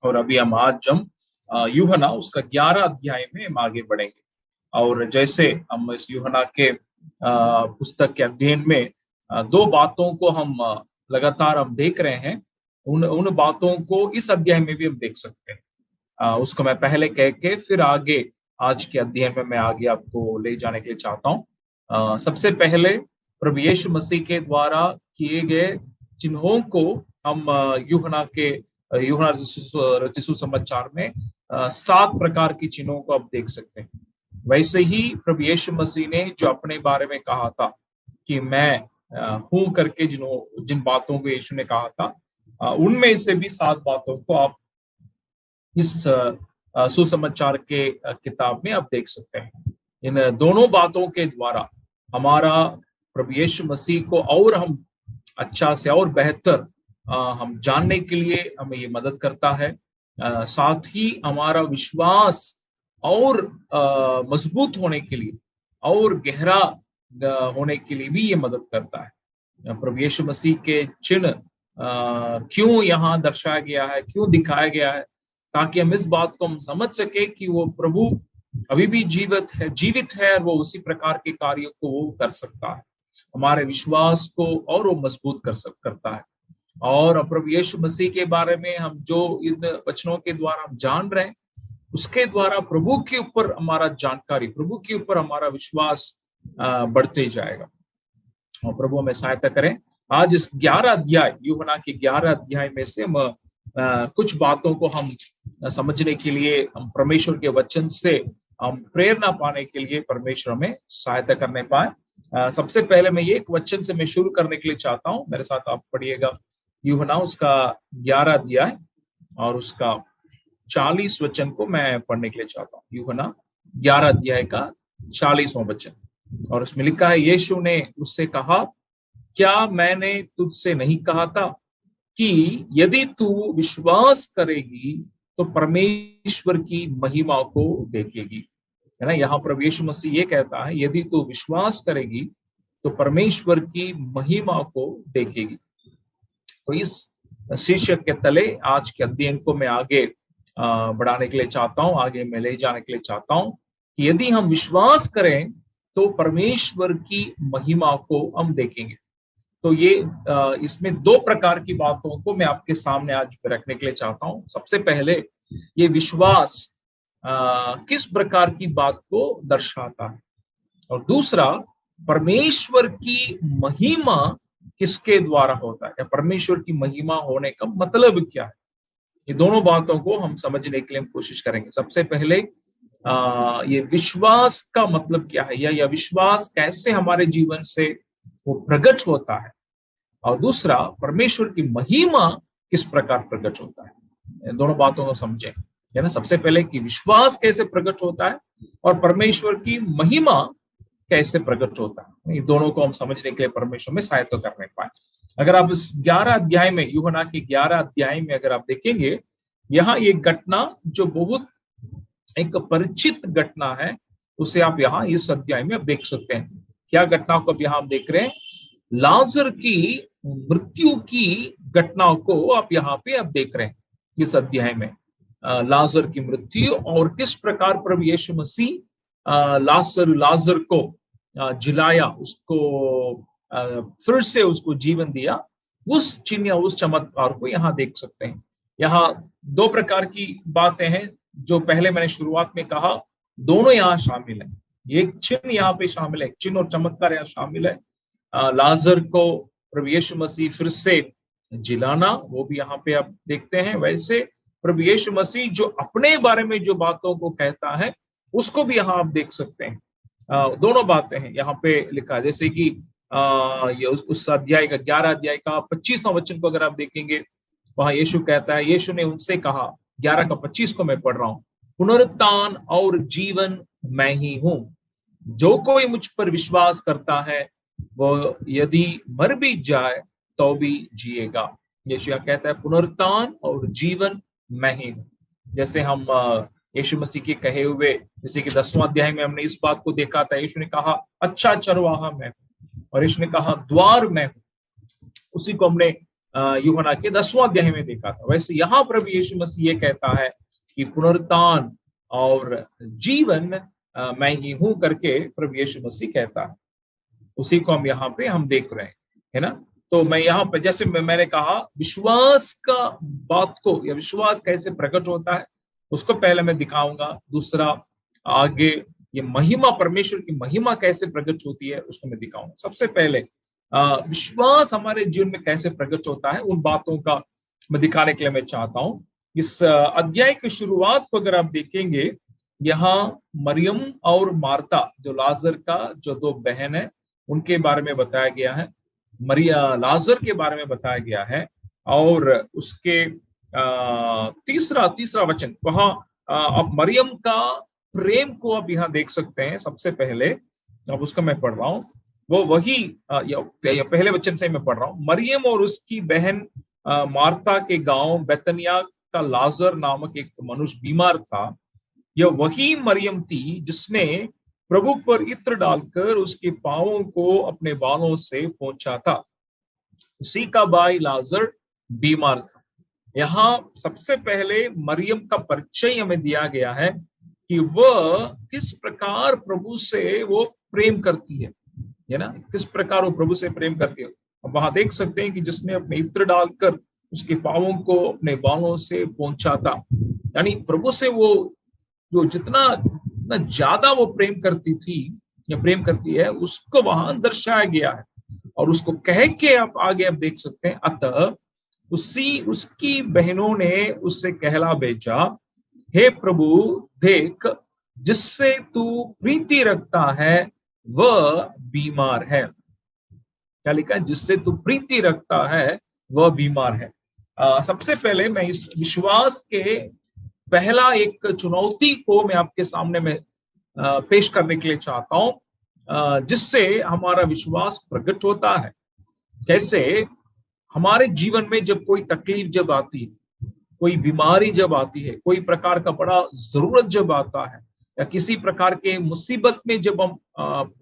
और अभी हम यूहन्ना उसका 11 अध्याय में हम आगे बढ़ेंगे। और जैसे हम इस यूहन्ना के पुस्तक के अध्ययन में दो बातों को हम लगातार हम देख रहे हैं, उन उन बातों को इस अध्याय में भी हम देख सकते हैं। उसको मैं पहले कह के फिर आगे आज के अध्ययन में मैं आगे आपको ले जाने के लिए चाहता हूँ। सबसे पहले प्रभु यीशु मसीह के द्वारा किए गए चिन्हों को हम यूहन्ना रचित सुसमाचार में 7 प्रकार की चिन्हों को आप देख सकते हैं। वैसे ही प्रभु यीशु मसीह ने जो अपने बारे में कहा था कि मैं हूं करके जिन बातों को यीशु ने कहा था, उनमें से भी 7 बातों को आप इस सुसमाचार के किताब में आप देख सकते हैं। इन दोनों बातों के द्वारा हमारा प्रभु यीशु मसीह को और हम अच्छा से और बेहतर हम जानने के लिए हमें ये मदद करता है। साथ ही हमारा विश्वास और मजबूत होने के लिए और गहरा होने के लिए भी ये मदद करता है। प्रभु यीशु मसीह के चिन्ह क्यों यहाँ दर्शाया गया है, क्यों दिखाया गया है, ताकि हम इस बात को हम समझ सके कि वो प्रभु अभी भी जीवित है और वो उसी प्रकार के कार्यों को वो कर सकता है। हमारे विश्वास को और वो मजबूत करता है। और प्रभु यीशु मसीह के बारे में हम जो इन वचनों के द्वारा हम जान रहे हैं, उसके द्वारा प्रभु के ऊपर हमारा जानकारी, प्रभु के ऊपर हमारा विश्वास बढ़ते जाएगा। और प्रभु हमें सहायता करें। आज इस 11 अध्याय, यूहन्ना के 11 अध्याय में से हम कुछ बातों को हम समझने के लिए, हम परमेश्वर के वचन से हम प्रेरणा पाने के लिए परमेश्वर हमें सहायता करने पाए। सबसे पहले मैं ये एक वचन से मैं शुरू करने के लिए चाहता हूँ। मेरे साथ आप पढ़िएगा यूहन्ना उसका 11 अध्याय और उसका 40 वचन को मैं पढ़ने के लिए चाहता हूँ। यूहन्ना 11 अध्याय का 40वां वचन, और उसमें लिखा है, यीशु ने उससे कहा, क्या मैंने तुझसे नहीं कहा था कि यदि तू विश्वास करेगी तो परमेश्वर की महिमा को देखेगी। है ना, यहाँ प्रभु यीशु मसीह ये कहता है, यदि तू विश्वास करेगी तो परमेश्वर की महिमा को देखेगी। तो इस शीर्षक के तले आज के अध्ययन को मैं आगे बढ़ाने के लिए चाहता हूँ, आगे मैं ले जाने के लिए चाहता हूँ कि यदि हम विश्वास करें तो परमेश्वर की महिमा को हम देखेंगे। तो ये इसमें 2 प्रकार की बातों को मैं आपके सामने आज रखने के लिए चाहता हूँ। सबसे पहले ये विश्वास किस प्रकार की बात को दर्शाता है, और दूसरा परमेश्वर की महिमा किसके द्वारा होता है, या परमेश्वर की महिमा होने का मतलब क्या है। ये दोनों बातों को हम समझने के लिए हम कोशिश करेंगे। सबसे पहले ये विश्वास का मतलब क्या है, या विश्वास कैसे हमारे जीवन से वो प्रकट होता है, और दूसरा परमेश्वर की महिमा किस प्रकार प्रकट होता है। दोनों बातों को समझें, है ना। सबसे पहले कि विश्वास कैसे प्रकट होता है और परमेश्वर की महिमा कैसे प्रकट होता है। ये दोनों को हम समझने के लिए परमेश्वर में सहायता करने पाए। अगर आप इस 11 अध्याय में, यूहन्ना के 11 अध्याय में अगर आप देखेंगे, यहाँ एक घटना जो बहुत एक परिचित घटना है, उसे आप यहाँ इस अध्याय में आप देख सकते हैं। क्या घटना को अब यहाँ आप देख रहे हैं, लाजर की मृत्यु की घटना को आप यहाँ पे आप देख रहे हैं इस अध्याय में। लाजर की मृत्यु और किस प्रकार प्रभु यीशु मसीह लाजर को जिलाया, उसको फिर से उसको जीवन दिया, उस चिन्ह, उस चमत्कार को यहाँ देख सकते हैं। यहाँ 2 प्रकार की बातें हैं जो पहले मैंने शुरुआत में कहा, दोनों यहाँ शामिल है। एक चिन्ह यहाँ पे शामिल है, चिन्ह और चमत्कार यहाँ शामिल है। लाजर को प्रभु यीशु मसीह फिर से जिलाना, वो भी यहाँ पे आप देखते हैं। वैसे प्रभु यीशु मसीह जो अपने बारे में जो बातों को कहता है, उसको भी यहाँ आप देख सकते हैं। दोनों बातें हैं यहाँ पे लिखा है। जैसे कि ये उस अध्याय का 11 अध्याय का 25वां वचन को अगर आप देखेंगे, वहां यीशु कहता है, यीशु ने उनसे कहा, 11 का 25 को मैं पढ़ रहा हूँ, पुनरुत्थान और जीवन मैं ही हूँ, जो कोई मुझ पर विश्वास करता है वो यदि मर भी जाए तो भी जिएगा। यीशु कहता है पुनरुत्थान और जीवन मैं ही हूँ। जैसे हम यीशु मसीह के कहे हुए, जैसे कि 10वां अध्याय में हमने इस बात को देखा था, यीशु ने कहा अच्छा चरवाहा मैं हूँ, और यीशु ने कहा द्वार मैं हूँ। उसी को हमने यूहन्ना के 10वां अध्याय में देखा था। वैसे यहाँ प्रभु यीशु मसीह ये कहता है कि पुनरुत्थान और जीवन मैं ही हूं करके प्रभु यीशु मसीह कहता है। उसी को हम यहाँ पे हम देख रहे हैं, है ना। तो मैं यहाँ पे जैसे मैंने कहा विश्वास का बात को या विश्वास कैसे प्रकट होता है उसको पहले मैं दिखाऊंगा। दूसरा आगे ये महिमा, परमेश्वर की महिमा कैसे प्रकट होती है उसको मैं दिखाऊंगा। सबसे पहले विश्वास हमारे जीवन में कैसे प्रकट होता है उन बातों का मैं दिखाने के लिए मैं चाहता हूँ। इस अध्याय की शुरुआत को अगर आप देखेंगे, यहाँ मरियम और मार्ता जो लाजर का जो दो बहन है उनके बारे में बताया गया है, लाजर के बारे में बताया गया है। और उसके तीसरा वचन वहां अब मरियम का प्रेम को आप यहाँ देख सकते हैं। सबसे पहले अब उसका मैं पढ़ रहा हूँ, वो वही या पहले वचन से मैं पढ़ रहा हूँ। मरियम और उसकी बहन मार्ता के गांव बेतनिया का लाजर नामक एक मनुष्य बीमार था। यह वही मरियम थी जिसने प्रभु पर इत्र डालकर उसके पांवों को अपने बालों से पोंछा था। उसी का भाई लाजर बीमार था। यहाँ सबसे पहले मरियम का परिचय हमें दिया गया है कि वह किस प्रकार प्रभु से वो प्रेम करती है ना, किस प्रकार वो प्रभु से प्रेम करती है। अब वहां देख सकते हैं कि जिसने अपने इत्र डालकर उसके पांवों को अपने बालों से पोंछा था, यानी प्रभु से वो जो जितना ज्यादा वो प्रेम करती थी या प्रेम करती है उसको वहां दर्शाया गया है। और उसको कह के आप आगे आप देख सकते हैं, अतः उसकी बहनों ने उससे कहला भेजा, हे प्रभु देख, जिससे तू प्रीति रखता है वह बीमार है। क्या लिखा है? जिससे तू प्रीति रखता है वह बीमार है। सबसे पहले मैं इस विश्वास के पहला एक चुनौती को मैं आपके सामने में पेश करने के लिए चाहता हूं, जिससे हमारा विश्वास प्रकट होता है। कैसे हमारे जीवन में जब कोई तकलीफ जब आती है, कोई बीमारी जब आती है, कोई प्रकार का बड़ा जरूरत जब आता है, या किसी प्रकार के मुसीबत में जब हम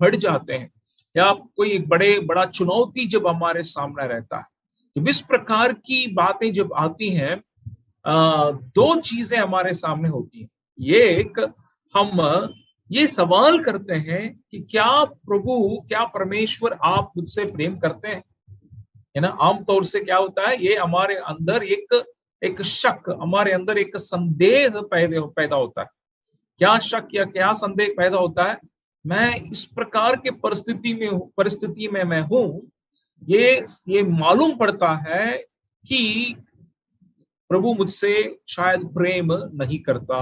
पड़ जाते हैं, या कोई एक बड़ा चुनौती जब हमारे सामने रहता है, तो इस प्रकार की बातें जब आती हैं, दो चीजें हमारे सामने होती हैं। ये एक, हम ये सवाल करते हैं कि क्या परमेश्वर आप मुझसे प्रेम करते हैं, है ना। आमतौर से क्या होता है, ये हमारे अंदर एक शक, हमारे अंदर एक संदेह पैदा होता है। क्या शक या क्या संदेह पैदा होता है? मैं इस प्रकार के परिस्थिति में मैं हूं, ये मालूम पड़ता है कि प्रभु मुझसे शायद प्रेम नहीं करता,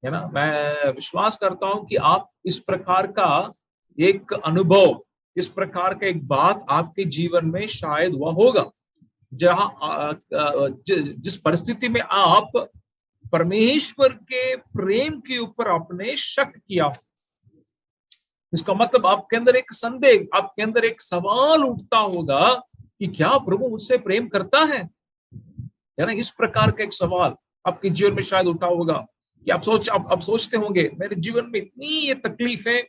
है ना। मैं विश्वास करता हूं कि आप इस प्रकार का एक अनुभव, इस प्रकार का एक बात आपके जीवन में शायद वह होगा जहां जिस परिस्थिति में आप परमेश्वर के प्रेम के ऊपर आपने शक किया। इसका मतलब आपके अंदर एक संदेह, आपके अंदर एक सवाल उठता होगा कि क्या प्रभु मुझसे प्रेम करता है ना। इस प्रकार का एक सवाल आपके जीवन में शायद उठा होगा कि आप सोचते होंगे, मेरे जीवन में इतनी ये तकलीफ है,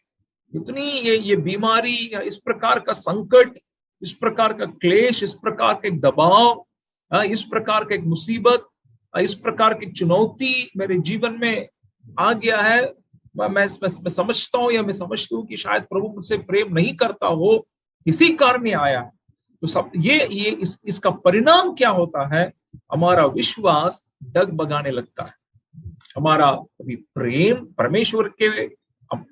इतनी ये बीमारी, या इस प्रकार का संकट, इस प्रकार का क्लेश, इस प्रकार का एक दबाव, इस प्रकार का एक मुसीबत, इस प्रकार की चुनौती मेरे जीवन में आ गया है। मैं समझता हूँ या मैं समझती हूँ कि शायद प्रभु मुझसे प्रेम नहीं करता हो, इसी कारण ही आया है। तो सब इसका परिणाम क्या होता है? हमारा विश्वास डगमगाने लगता है। हमारा अभी प्रेम परमेश्वर के,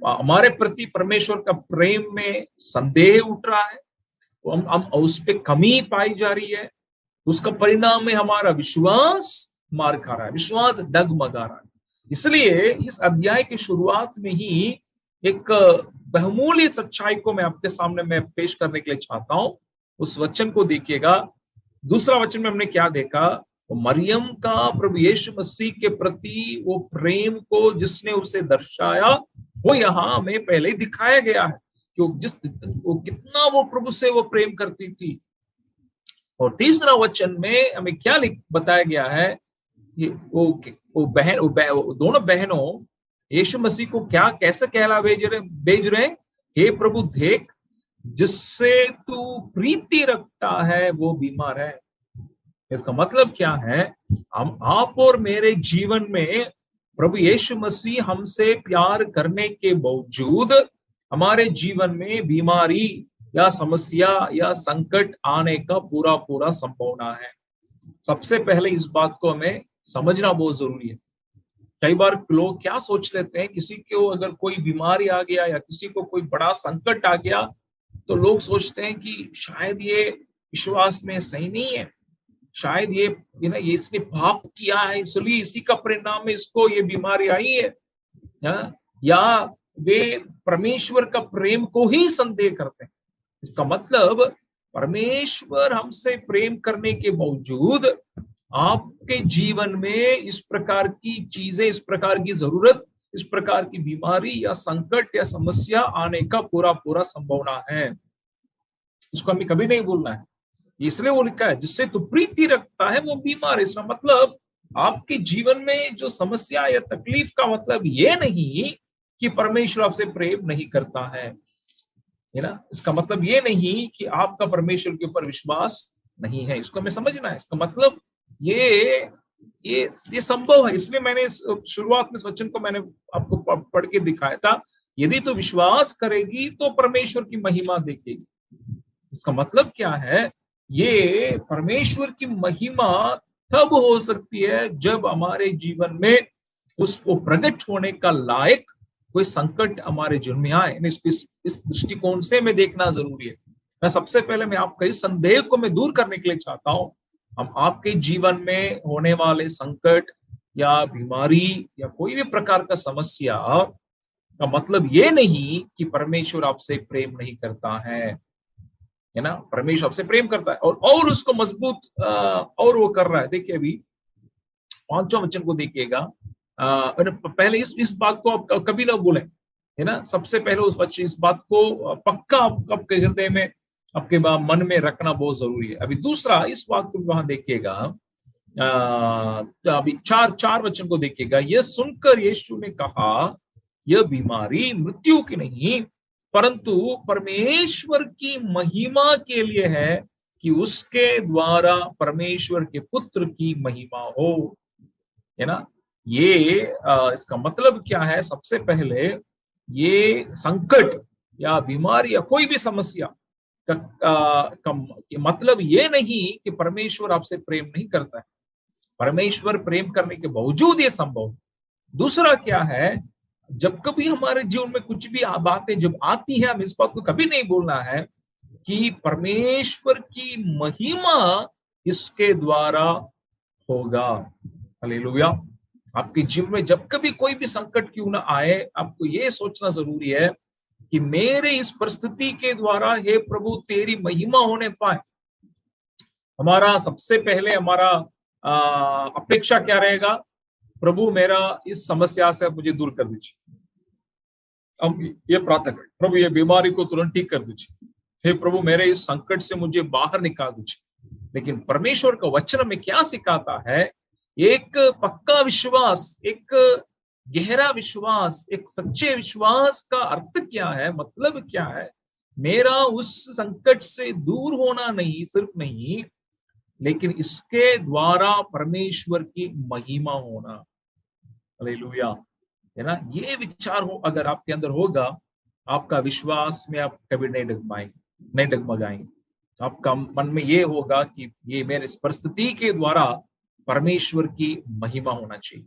हमारे प्रति परमेश्वर का प्रेम में संदेह उठ रहा है, तो हम उस पर कमी पाई जा रही है। उसका परिणाम में हमारा विश्वास मार खा रहा है, विश्वास डगमगा रहा है। इसलिए इस अध्याय की शुरुआत में ही एक बहुमूल्य सच्चाई को मैं आपके सामने में पेश करने के लिए चाहता हूं। उस वचन को देखिएगा। दूसरा वचन में हमने क्या देखा? तो मरियम का प्रभु यीशु मसीह के प्रति वो प्रेम को जिसने उसे दर्शाया, वो यहाँ हमें पहले ही दिखाया गया है कि वो कितना वो प्रभु से वो प्रेम करती थी। और तीसरा वचन में हमें क्या बताया गया है? ये वो दोनों बहनों यीशु मसीह को क्या कैसे कहला भेज रहे? हे प्रभु देख, जिससे तू प्रीति रखता है वो बीमार है। इसका मतलब क्या है? हम आप और मेरे जीवन में प्रभु यीशु मसीह हमसे प्यार करने के बावजूद हमारे जीवन में बीमारी या समस्या या संकट आने का पूरा पूरा संभावना है। सबसे पहले इस बात को हमें समझना बहुत जरूरी है। कई बार लोग क्या सोच लेते हैं, किसी को अगर कोई बीमारी आ गया या किसी को कोई बड़ा संकट आ गया तो लोग सोचते हैं कि शायद ये विश्वास में सही नहीं है, शायद ये इसने पाप किया है इसलिए इसी का परिणाम में इसको ये बीमारी आई है, या वे परमेश्वर का प्रेम को ही संदेह करते हैं। इसका मतलब परमेश्वर हमसे प्रेम करने के बावजूद आपके जीवन में इस प्रकार की चीजें, इस प्रकार की जरूरत, इस प्रकार की बीमारी या संकट या समस्या आने का पूरा पूरा संभावना है। इसको हमें कभी नहीं भूलना है। इसलिए वो लिखा है जिससे तू प्रीति रखता है वो बीमार है। इसका मतलब आपके जीवन में जो समस्या या तकलीफ का मतलब ये नहीं कि परमेश्वर आपसे प्रेम नहीं करता है ना। इसका मतलब ये नहीं कि आपका परमेश्वर के ऊपर विश्वास नहीं है। इसको हमें समझना है। इसका मतलब ये संभव है। इसलिए मैंने शुरुआत में इस वचन को मैंने आपको पढ़ के दिखाया था, यदि तो विश्वास करेगी तो परमेश्वर की महिमा देखेगी। इसका मतलब क्या है? ये परमेश्वर की महिमा तब हो सकती है जब हमारे जीवन में उसको प्रकट होने का लायक कोई संकट हमारे जीवन में आए। इस दृष्टिकोण से मैं देखना जरूरी है। मैं सबसे पहले मैं आपका इस संदेह को मैं दूर करने के लिए चाहता हूं। हम आपके जीवन में होने वाले संकट या बीमारी या कोई भी प्रकार का समस्या का मतलब ये नहीं कि परमेश्वर आपसे प्रेम नहीं करता है ना। परमेश्वर आपसे प्रेम करता है और उसको मजबूत और वो कर रहा है। देखिए अभी 5वां वचन को देखिएगा। पहले इस बात को आप कभी ना भूलें, है ना। सबसे पहले उस वचन इस बात को पक्का आपके हृदय में, आपके मन में रखना बहुत जरूरी है। अभी दूसरा इस बात को वहां देखिएगा, अभी 4 वचन को देखिएगा। यह सुनकर यीशु ने कहा, यह बीमारी मृत्यु की नहीं परंतु परमेश्वर की महिमा के लिए है कि उसके द्वारा परमेश्वर के पुत्र की महिमा हो, है ना। ये इसका मतलब क्या है? सबसे पहले ये संकट या बीमारी या कोई भी समस्या का मतलब ये नहीं कि परमेश्वर आपसे प्रेम नहीं करता है। परमेश्वर प्रेम करने के बावजूद ये संभव है। दूसरा क्या है? जब कभी हमारे जीवन में कुछ भी बातें जब आती है, हम इस बात को कभी नहीं बोलना है कि परमेश्वर की महिमा इसके द्वारा होगा। हालेलुया। आपके जीवन में जब कभी कोई भी संकट क्यों ना आए, आपको ये सोचना जरूरी है कि मेरे इस परिस्थिति के द्वारा हे प्रभु तेरी महिमा होने पाए। हमारा सबसे पहले हमारा अपेक्षा क्या रहेगा? प्रभु मेरा इस समस्या से मुझे दूर कर दीजिए। हम ये प्रार्थना करें, प्रभु ये बीमारी को तुरंत ठीक कर दीजिए। हे प्रभु मेरे इस संकट से मुझे बाहर निकाल दीजिए। लेकिन परमेश्वर का वचन में क्या सिखाता है? एक पक्का विश्वास, एक गहरा विश्वास, एक सच्चे विश्वास का अर्थ क्या है, मतलब क्या है? मेरा उस संकट से दूर होना नहीं, सिर्फ नहीं, लेकिन इसके द्वारा परमेश्वर की महिमा होना। हालेलुया, है ना। ये विचार हो अगर आपके अंदर होगा, आपका विश्वास में आप कभी नहीं डगमगाएंगे। आपका मन में ये होगा कि ये मेरे इस परिस्थिति के द्वारा परमेश्वर की महिमा होना चाहिए।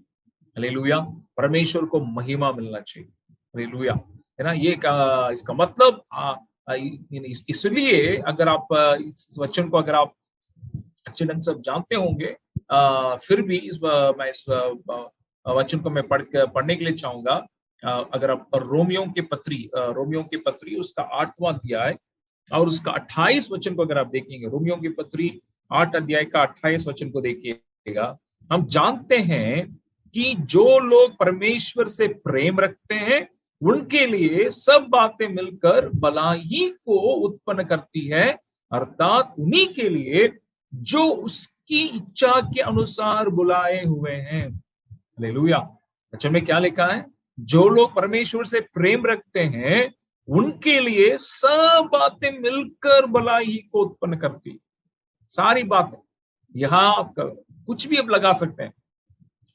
हालेलुया, परमेश्वर को महिमा मिलना चाहिए। हालेलुया, है ना। ये इसका मतलब इसलिए अगर आप इस वचन को अगर आप अच्छे ढंग से जानते होंगे, फिर भी मैं इस वचन को मैं पढ़ने के लिए चाहूंगा। अगर आप रोमियो की पत्री उसका 8वां अध्याय और उसका 28 वचन को अगर आप देखेंगे, रोमियो की पत्री 8 अध्याय का 28 वचन को देखिएगा। हम जानते हैं कि जो लोग परमेश्वर से प्रेम रखते हैं उनके लिए सब बातें मिलकर भलाई को उत्पन्न करती है, अर्थात उन्हीं के लिए जो उसकी इच्छा के अनुसार बुलाए हुए हैं। हालेलुया। वचन में क्या लिखा है? जो लोग परमेश्वर से प्रेम रखते हैं उनके लिए सब बातें मिलकर भलाई को उत्पन्न करती। सारी बातें, यहां आप कुछ भी आप लगा सकते हैं,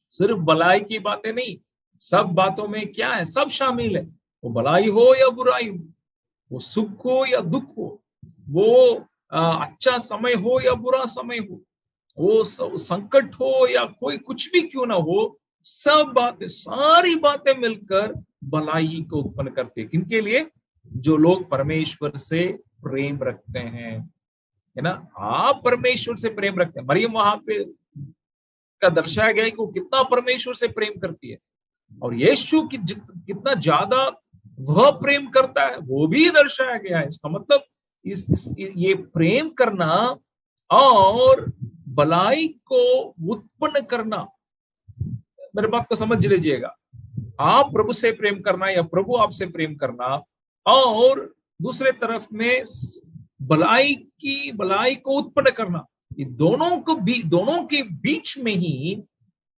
सिर्फ भलाई की बातें नहीं, सब बातों में क्या है, सब शामिल है। वो भलाई हो या बुराई हो, वो सुख हो या दुख हो, वो अच्छा समय हो या बुरा समय हो, वो संकट हो या कोई कुछ भी क्यों ना हो, सब बातें, सारी बातें मिलकर भलाई को उत्पन्न करती है। किनके लिए? जो लोग परमेश्वर से प्रेम रखते हैं, है ना। आप परमेश्वर से प्रेम रखते हैं। मरियम वहां पे का दर्शाया गया है कि वो कितना परमेश्वर से प्रेम करती है, और यीशु की कितना ज्यादा वह प्रेम करता है वो भी दर्शाया गया है। इसका मतलब ये प्रेम करना और भलाई को उत्पन्न करना, मेरे बात को समझ लीजिएगा। आप प्रभु से प्रेम करना या प्रभु आपसे प्रेम करना, और दूसरे तरफ में भलाई को उत्पन्न करना, ये दोनों के बीच में ही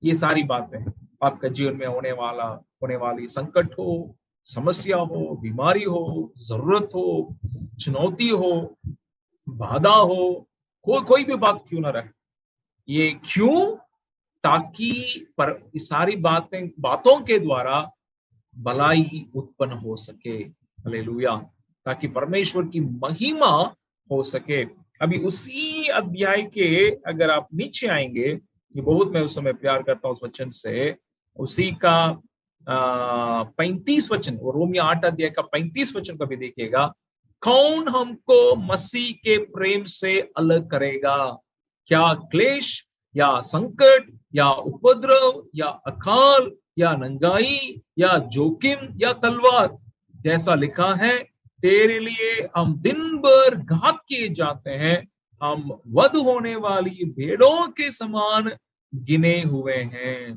ये सारी बातें हैं। आपका जीवन में होने वाली संकट हो, समस्या हो, बीमारी हो, जरूरत हो, चुनौती हो, बाधा हो, कोई भी बात क्यों ना रहे, ये क्यों? ताकि पर सारी बातों के द्वारा भलाई उत्पन्न हो सके। हालेलुया। ताकि परमेश्वर की महिमा हो सके। अभी उसी अध्याय के अगर आप नीचे आएंगे, ये बहुत मैं उस समय प्यार करता हूं उस वचन से, उसी का 35 वचन, और रोमियो 8 अध्याय का 35 वचन को भी देखिएगा। कौन हमको मसीह के प्रेम से अलग करेगा? क्या क्लेश या संकट या उपद्रव या अकाल या नंगाई या जोखिम या तलवार? जैसा लिखा है, तेरे लिए हम दिन भर घात किए जाते हैं, हम वध होने वाली भेड़ों के समान गिने हुए हैं।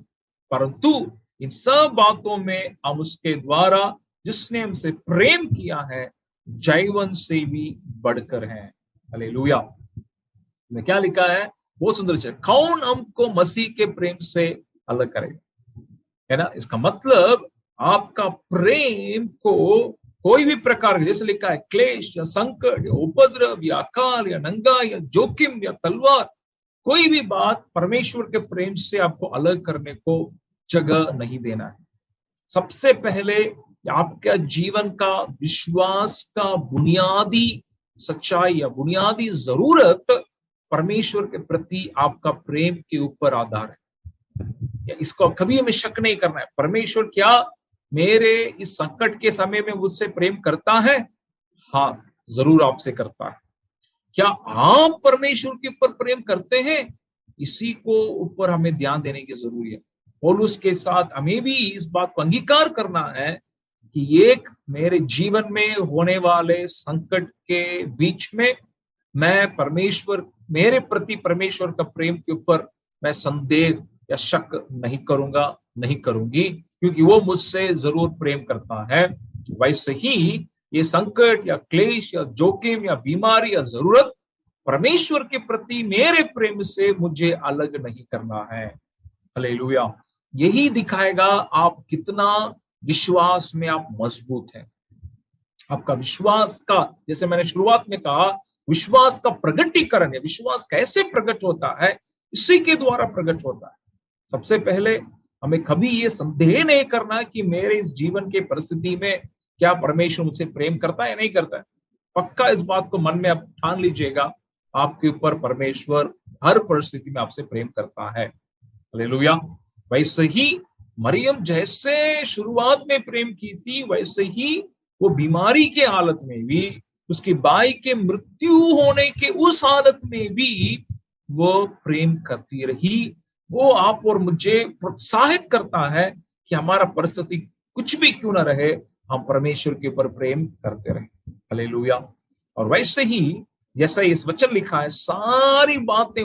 परंतु इन सब बातों में हम उसके द्वारा जिसने हमसे प्रेम किया है जीवन से भी बढ़कर हैं। हालेलुया। में क्या लिखा है? बहुत सुंदर है। कौन हमको मसीह के प्रेम से अलग करेगा, है ना। इसका मतलब आपका प्रेम को कोई भी प्रकार, जैसे लिखा है, क्लेश या संकट या उपद्रव या अकाल या नंगा या जोखिम या तलवार, कोई भी बात परमेश्वर के प्रेम से आपको अलग करने को जगह नहीं देना है। सबसे पहले आपका जीवन का विश्वास का बुनियादी सच्चाई या बुनियादी जरूरत परमेश्वर के प्रति आपका प्रेम के ऊपर आधार है। इसको कभी हमें शक नहीं करना है। परमेश्वर क्या मेरे इस संकट के समय में मुझसे प्रेम करता है? हाँ, जरूर आपसे करता है। क्या आप परमेश्वर के ऊपर प्रेम करते हैं? इसी को ऊपर हमें ध्यान देने की जरूरी है। पौलुस के साथ हमें भी इस बात को अंगीकार करना है कि एक मेरे जीवन में होने वाले संकट के बीच में मैं मेरे प्रति परमेश्वर का प्रेम के ऊपर मैं संदेह या शक नहीं करूंगा, नहीं करूंगी, क्योंकि वो मुझसे जरूर प्रेम करता है। वैसे ही ये संकट या क्लेश या जोखिम या बीमारी या जरूरत परमेश्वर के प्रति मेरे प्रेम से मुझे अलग नहीं करना है। हालेलुया। यही दिखाएगा आप कितना विश्वास में आप मजबूत हैं। आपका विश्वास का, जैसे मैंने शुरुआत में कहा, विश्वास का प्रगटीकरण है। विश्वास कैसे प्रकट होता है? इसी के द्वारा प्रकट होता है। सबसे पहले हमें कभी ये संदेह नहीं करना कि मेरे इस जीवन के परिस्थिति में क्या परमेश्वर मुझसे प्रेम करता है या नहीं करता है। पक्का इस बात को मन में आप ठान लीजिएगा, आपके ऊपर परमेश्वर हर परिस्थिति में आपसे प्रेम करता है। हालेलुया। वैसे ही मरियम जैसे शुरुआत में प्रेम की थी, वैसे ही वो बीमारी के हालत में भी, उसकी बाई के मृत्यु होने के उस हालत में भी वो प्रेम करती रही। वो आप और मुझे प्रोत्साहित करता है कि हमारा परिस्थिति कुछ भी क्यों ना रहे, हम परमेश्वर के ऊपर प्रेम करते रहे। हालेलुया। और वैसे ही जैसा इस वचन लिखा है, सारी बातें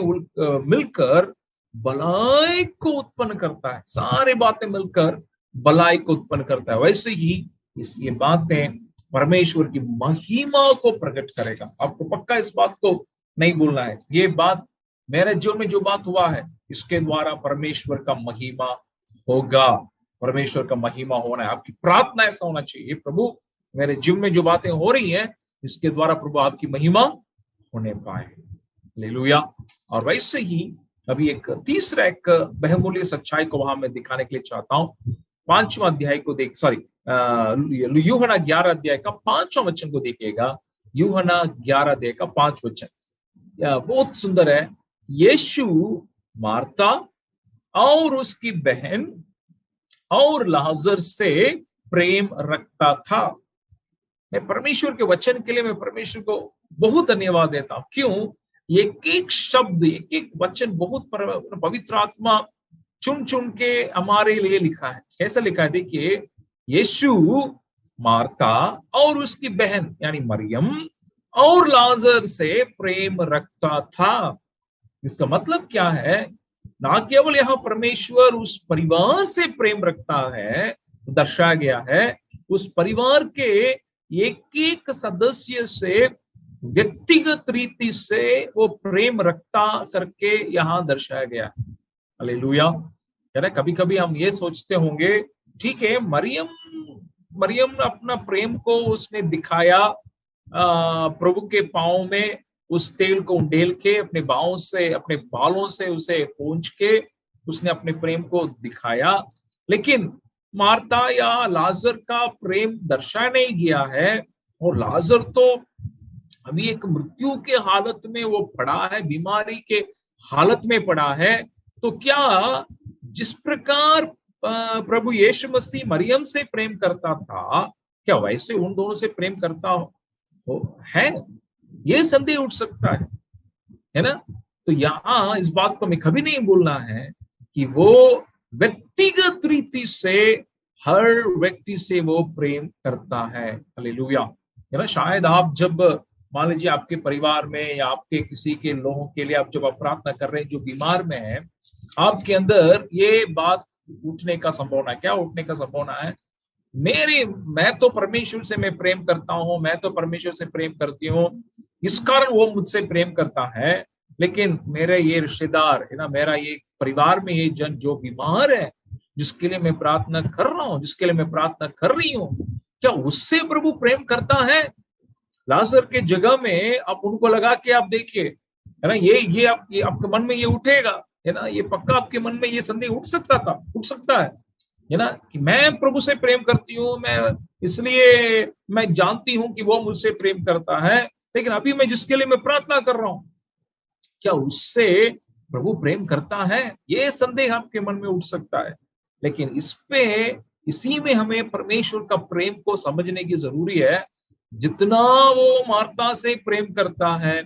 मिलकर भलाई को उत्पन्न करता है। सारी बातें मिलकर भलाई को उत्पन्न करता है। वैसे ही ये बातें परमेश्वर की महिमा को प्रकट करेगा। आपको पक्का इस बात को नहीं भूलना है। ये बात मेरे जीवन में जो बात हुआ है, इसके द्वारा परमेश्वर का महिमा होगा। परमेश्वर का महिमा होना है। आपकी प्रार्थना ऐसा होना चाहिए, प्रभु मेरे जीवन में जो बातें हो रही हैं, इसके द्वारा प्रभु आपकी महिमा होने पाए। हालेलुया। और वैसे ही अभी एक तीसरा एक बहुमूल्य सच्चाई को वहां मैं दिखाने के लिए चाहता हूँ। 5वां अध्याय को यूहन्ना 11 अध्याय का 5वां वचन को देखिएगा। यूहन्ना 11 अध्याय का 5 वचन बहुत सुंदर है। यीशु मार्ता और उसकी बहन और लाजर से प्रेम रखता था। मैं परमेश्वर के वचन के लिए मैं परमेश्वर को बहुत धन्यवाद देता हूं। क्यों? एक एक शब्द, एक एक वचन बहुत पवित्र आत्मा चुन चुन के हमारे लिए लिखा है। कैसा लिखा है? देखिए, यीशु मार्ता और उसकी बहन यानी मरियम और लाजर से प्रेम रखता था। इसका मतलब क्या है? ना केवल यहाँ परमेश्वर उस परिवार से प्रेम रखता है, दर्शाया गया है, उस परिवार के एक एक सदस्य से व्यक्तिगत रीति से वो प्रेम रखता करके यहाँ दर्शाया गया है। हालेलुया। यानी कभी कभी हम ये सोचते होंगे, ठीक है, मरियम अपना प्रेम को उसने दिखाया, प्रभु के पांव में उस तेल को उंडेल के अपने बाहों से, अपने बालों से उसे पोंछ के उसने अपने प्रेम को दिखाया। लेकिन मार्ता या लाजर का प्रेम दर्शाया नहीं गया है। और लाजर तो अभी एक मृत्यु के हालत में वो पड़ा है, बीमारी के हालत में पड़ा है। तो क्या जिस प्रकार प्रभु यीशु मसीह मरियम से प्रेम करता था, क्या वैसे उन दोनों से प्रेम करता हो है? ये संदेह उठ सकता है ना? तो यहाँ इस बात को हमें कभी नहीं भूलना है कि वो व्यक्तिगत रीति से हर व्यक्ति से वो प्रेम करता है। हालेलुया। है ना? शायद आप जब मान लीजिए आपके परिवार में या आपके किसी के लोगों के लिए आप जब आप प्रार्थना कर रहे हैं जो बीमार में है, आपके अंदर ये बात उठने का संभावना है। क्या उठने का संभावना है? मैं तो परमेश्वर से मैं प्रेम करता हूं, मैं तो परमेश्वर से प्रेम करती हूँ, इस कारण वो मुझसे प्रेम करता है। लेकिन मेरे ये रिश्तेदार है ना, मेरा ये परिवार में ये जन जो बीमार है, जिसके लिए मैं प्रार्थना कर रहा हूँ, जिसके लिए मैं प्रार्थना कर रही हूँ, क्या उससे प्रभु प्रेम करता है? लाजर के जगह में आप उनको लगा के आप देखिए, है ना, ये आपके मन में ये उठेगा, है ना, ये पक्का आपके मन में ये संदेह उठ सकता है ना, कि मैं प्रभु से प्रेम करती हूँ, मैं इसलिए मैं जानती हूँ कि वो मुझसे प्रेम करता है, लेकिन अभी मैं जिसके लिए मैं प्रार्थना कर रहा हूँ, क्या उससे प्रभु प्रेम करता है? ये संदेह आपके मन में उठ सकता है। लेकिन इसी में हमें परमेश्वर का प्रेम को समझने की जरूरी है। जितना वो मार्ता से प्रेम करता है,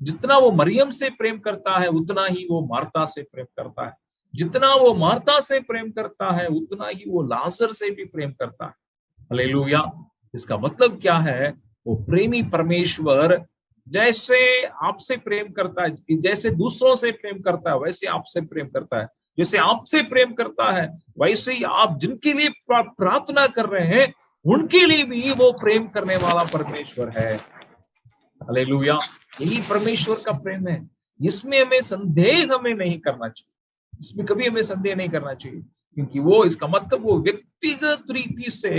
जितना वो मरियम से प्रेम करता है, उतना ही वो मार्ता से प्रेम करता है। जितना वो मार्ता से प्रेम करता है, उतना ही वो लाजर से भी प्रेम करता है। हालेलुया। इसका मतलब क्या है? वो प्रेमी परमेश्वर जैसे आपसे प्रेम करता है, जैसे दूसरों से प्रेम करता है, वैसे आपसे प्रेम करता है। जैसे आपसे प्रेम करता है, वैसे ही आप जिनके लिए प्रार्थना कर रहे हैं, उनके लिए भी वो प्रेम करने वाला परमेश्वर है। हालेलुया। यही परमेश्वर का प्रेम है। इसमें हमें संदेह नहीं करना चाहिए, इसमें कभी हमें संदेह नहीं करना चाहिए, क्योंकि वो, इसका मतलब वो व्यक्तिगत रीति से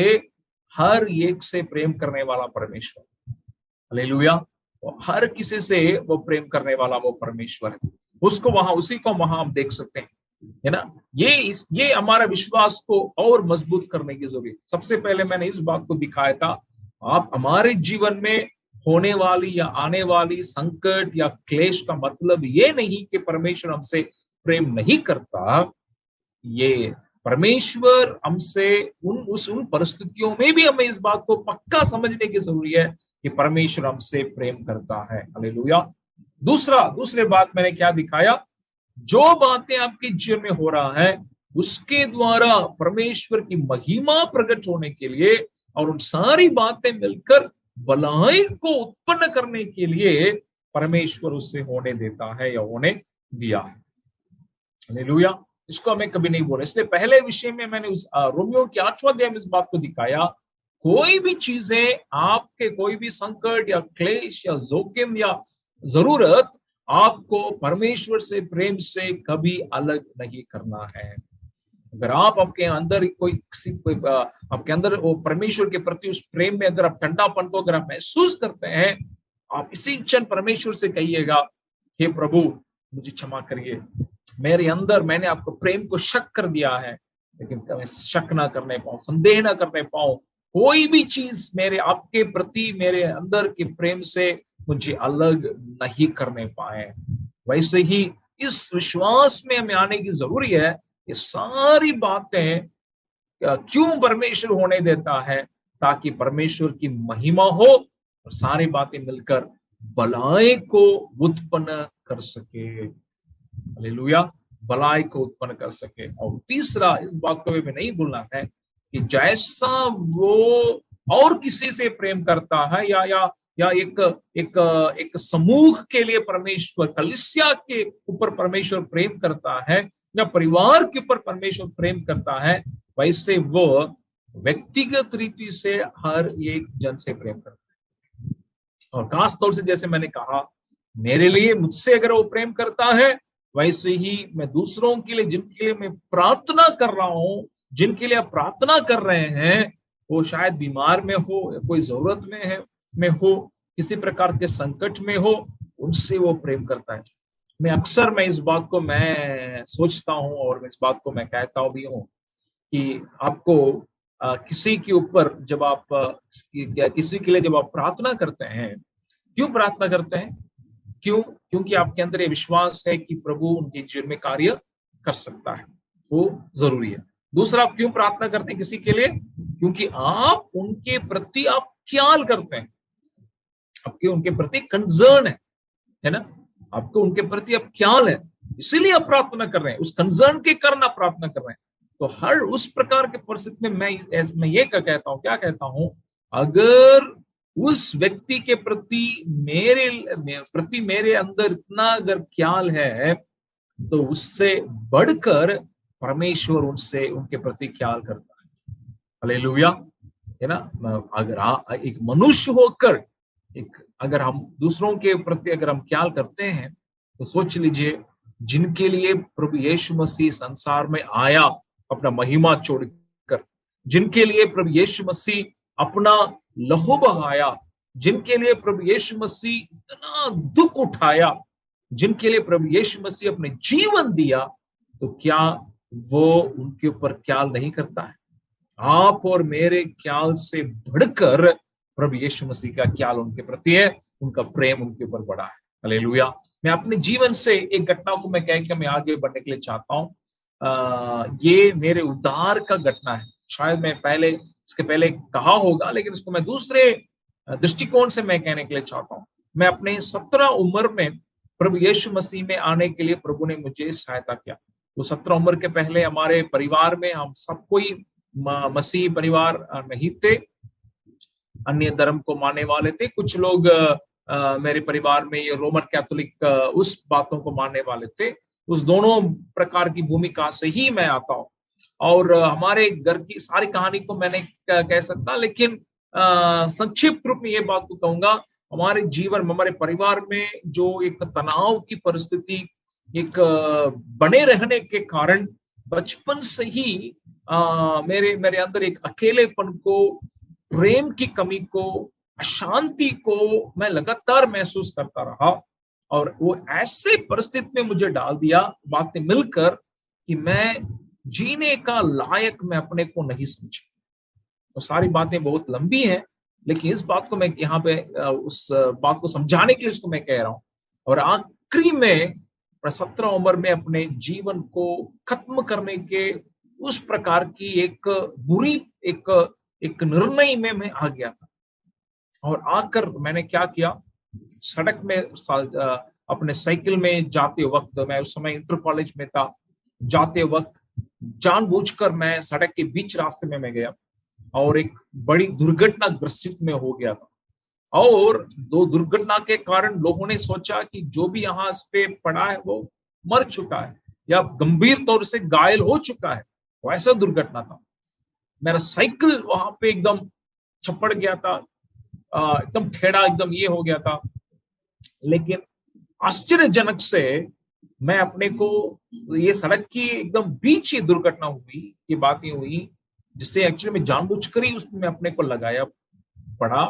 हर एक से प्रेम करने वाला परमेश्वर। हालेलुया। हर किसी से वो प्रेम करने वाला वो परमेश्वर है। उसको वहां, उसी को वहां हम देख सकते हैं, है ना। ये हमारा विश्वास को और मजबूत करने की जरूरत है। सबसे पहले मैंने इस बात को दिखाया था, आप हमारे जीवन में होने वाली या आने वाली संकट या क्लेश का मतलब ये नहीं कि परमेश्वर हमसे प्रेम नहीं करता। ये परमेश्वर हमसे उन परिस्थितियों में भी हमें इस बात को पक्का समझने की जरूरी है कि परमेश्वर हमसे प्रेम करता है। हालेलुया। दूसरे बात मैंने क्या दिखाया? जो बातें आपके जीवन में हो रहा है, उसके द्वारा परमेश्वर की महिमा प्रकट होने के लिए और उन सारी बातें मिलकर भलाई को उत्पन्न करने के लिए परमेश्वर उससे होने देता है या होने दिया है। हालेलुया। इसको हमें कभी नहीं बोला। इसलिए पहले विषय में मैंने उस रोमियो के 8वां अध्याय में इस बात को दिखाया, कोई भी चीजें, आपके कोई भी संकट या क्लेश या जोखिम या जरूरत आपको परमेश्वर से प्रेम से कभी अलग नहीं करना है। अगर आप आपके अंदर आपके अंदर वो परमेश्वर के प्रति उस प्रेम में अगर आप ठंडापन को अगर आप महसूस करते हैं, आप इसी क्षण परमेश्वर से कहिएगा, हे प्रभु मुझे क्षमा करिए, मेरे अंदर मैंने आपको प्रेम को शक कर दिया है, लेकिन मैं शक ना करने पाऊं, संदेह ना करने पाऊं, कोई भी चीज मेरे आपके प्रति मेरे अंदर के प्रेम से मुझे अलग नहीं करने पाए। वैसे ही इस विश्वास में हमें आने की जरूरी है। ये सारी बातें क्यों परमेश्वर होने देता है? ताकि परमेश्वर की महिमा हो और सारी बातें मिलकर भलाई को उत्पन्न कर सके। हालेलुया, भलाई को उत्पन्न कर सके। और तीसरा, इस बात को भी नहीं भूलना है कि जैसा वो और किसी से प्रेम करता है या एक समूह के लिए परमेश्वर, कलीसिया के ऊपर परमेश्वर प्रेम करता है या परिवार के ऊपर परमेश्वर प्रेम करता है, वैसे वो व्यक्तिगत रीति से हर एक जन से प्रेम करता है। और खास तौर से जैसे मैंने कहा, मेरे लिए, मुझसे अगर वो प्रेम करता है, वैसे ही मैं दूसरों के लिए, जिनके लिए मैं प्रार्थना कर रहा हूं, जिनके लिए आप प्रार्थना कर रहे हैं, वो शायद बीमार में हो या कोई जरूरत में हो, किसी प्रकार के संकट में हो, उनसे वो प्रेम करता है। मैं इस बात को मैं सोचता हूँ और इस बात को मैं कहता भी हूँ कि आपको किसी के ऊपर जब आप किसी के लिए जब आप प्रार्थना करते हैं, क्यों प्रार्थना करते हैं? क्योंकि आपके अंदर ये विश्वास है कि प्रभु उनके जीवन में कार्य कर सकता है, वो जरूरी है। दूसरा, आप क्यों प्रार्थना करते हैं किसी के लिए? क्योंकि आप उनके प्रति आप ख्याल करते हैं, आपके उनके प्रति कंसर्न है ना, आपको उनके प्रति अब ख्याल है, इसीलिए आप प्रार्थना कर रहे हैं, उस कंसर्न के कारण आप प्रार्थना कर रहे हैं। तो हर उस प्रकार के परिस्थिति में मैं ये कहता हूँ, क्या कहता हूँ, अगर उस व्यक्ति के प्रति मेरे अंदर इतना अगर ख्याल है, तो उससे बढ़कर परमेश्वर उनके प्रति ख्याल करता है। हालेलुया, है ना। अगर एक मनुष्य होकर अगर हम दूसरों के प्रति अगर हम ख्याल करते हैं, तो सोच लीजिए, जिनके लिए प्रभु यीशु मसीह संसार में आया अपना महिमा छोड़कर, जिनके लिए प्रभु यीशु मसीह अपना लहू बहाया, जिनके लिए प्रभु यीशु मसीह इतना दुख उठाया, जिनके लिए प्रभु यीशु मसीह अपने जीवन दिया, तो क्या वो उनके ऊपर ख्याल नहीं करता है? आप और मेरे ख्याल से बढ़कर प्रभु यीशु मसीह का ख्याल उनके प्रति है, उनका प्रेम उनके ऊपर बड़ा है। हालेलुया। मैं अपने जीवन से एक घटना को मैं कह के मैं आगे बढ़ने के लिए चाहता हूँ। ये मेरे उद्धार का घटना है। शायद मैं इसके पहले कहा होगा, लेकिन इसको मैं दूसरे दृष्टिकोण से मैं कहने के लिए चाहता हूँ। मैं अपने 17 उम्र में प्रभु यीशु मसीह में आने के लिए प्रभु ने मुझे सहायता किया। तो 17 उम्र के पहले हमारे परिवार में हम सब कोई मसीह परिवार नहीं थे, अन्य धर्म को मानने वाले थे। कुछ लोग मेरे परिवार में ये रोमन कैथोलिक उस बातों को मानने वाले थे। उस दोनों प्रकार की भूमिका से ही मैं आता हूँ, और हमारे घर की सारी कहानी को मैं नहीं कह सकता, लेकिन संक्षिप्त रूप में ये बात को कहूंगा, हमारे जीवन, हमारे परिवार में जो एक तनाव की परिस्थिति एक बने रहने के कारण बचपन से ही मेरे अंदर एक अकेलेपन को, प्रेम की कमी को, अशांति को मैं लगातार महसूस करता रहा। और वो ऐसे परिस्थिति में मुझे डाल दिया, बातें मिलकर, कि मैं जीने का लायक मैं अपने को नहीं समझा। तो सारी बातें बहुत लंबी हैं, लेकिन इस बात को मैं यहाँ पे उस बात को समझाने के लिए इसको मैं कह रहा हूँ। और आखिरी में 17 उम्र में अपने जीवन को खत्म करने के उस प्रकार की एक बुरी एक निर्णय में मैं आ गया था। और आकर मैंने क्या किया, सड़क में अपने साइकिल में जाते वक्त, मैं उस समय इंटर कॉलेज में था, जाते वक्त जानबूझकर मैं सड़क के बीच रास्ते में मैं गया और एक बड़ी दुर्घटना ग्रसित में हो गया था। और दो दुर्घटना के कारण लोगों ने सोचा कि जो भी यहाँ इस पे पड़ा है वो मर चुका है या गंभीर तौर से घायल हो चुका है। वो ऐसा दुर्घटना था। मेरा साइकिल वहां पे एकदम छपड़ गया था, एकदम टेढ़ा, एकदम ये हो गया था। लेकिन आश्चर्यजनक से मैं अपने को, ये सड़क की एकदम बीच ही दुर्घटना हुई, ये बातें हुई जिससे एक्चुअली मैं जानबूझकर ही उसमें अपने को लगाया पड़ा,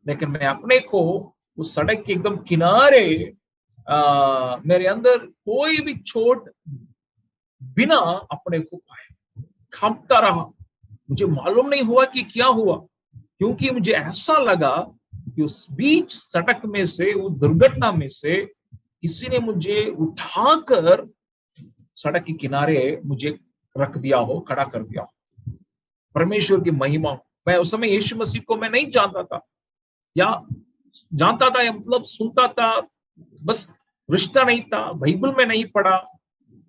लेकिन मैं अपने को उस सड़क के एकदम किनारे मेरे अंदर कोई भी चोट बिना अपने को पाए कांपता रहा। मुझे मालूम नहीं हुआ कि क्या हुआ, क्योंकि मुझे ऐसा लगा कि उस बीच सड़क में से, उस दुर्घटना में से किसी ने मुझे उठाकर सड़क के किनारे मुझे रख दिया हो, खड़ा कर दिया हो। परमेश्वर की महिमा। मैं उस समय यीशु मसीह को मैं नहीं जानता था, या जानता था या मतलब सुनता था, बस रिश्ता नहीं था, बाइबल में नहीं पढ़ा,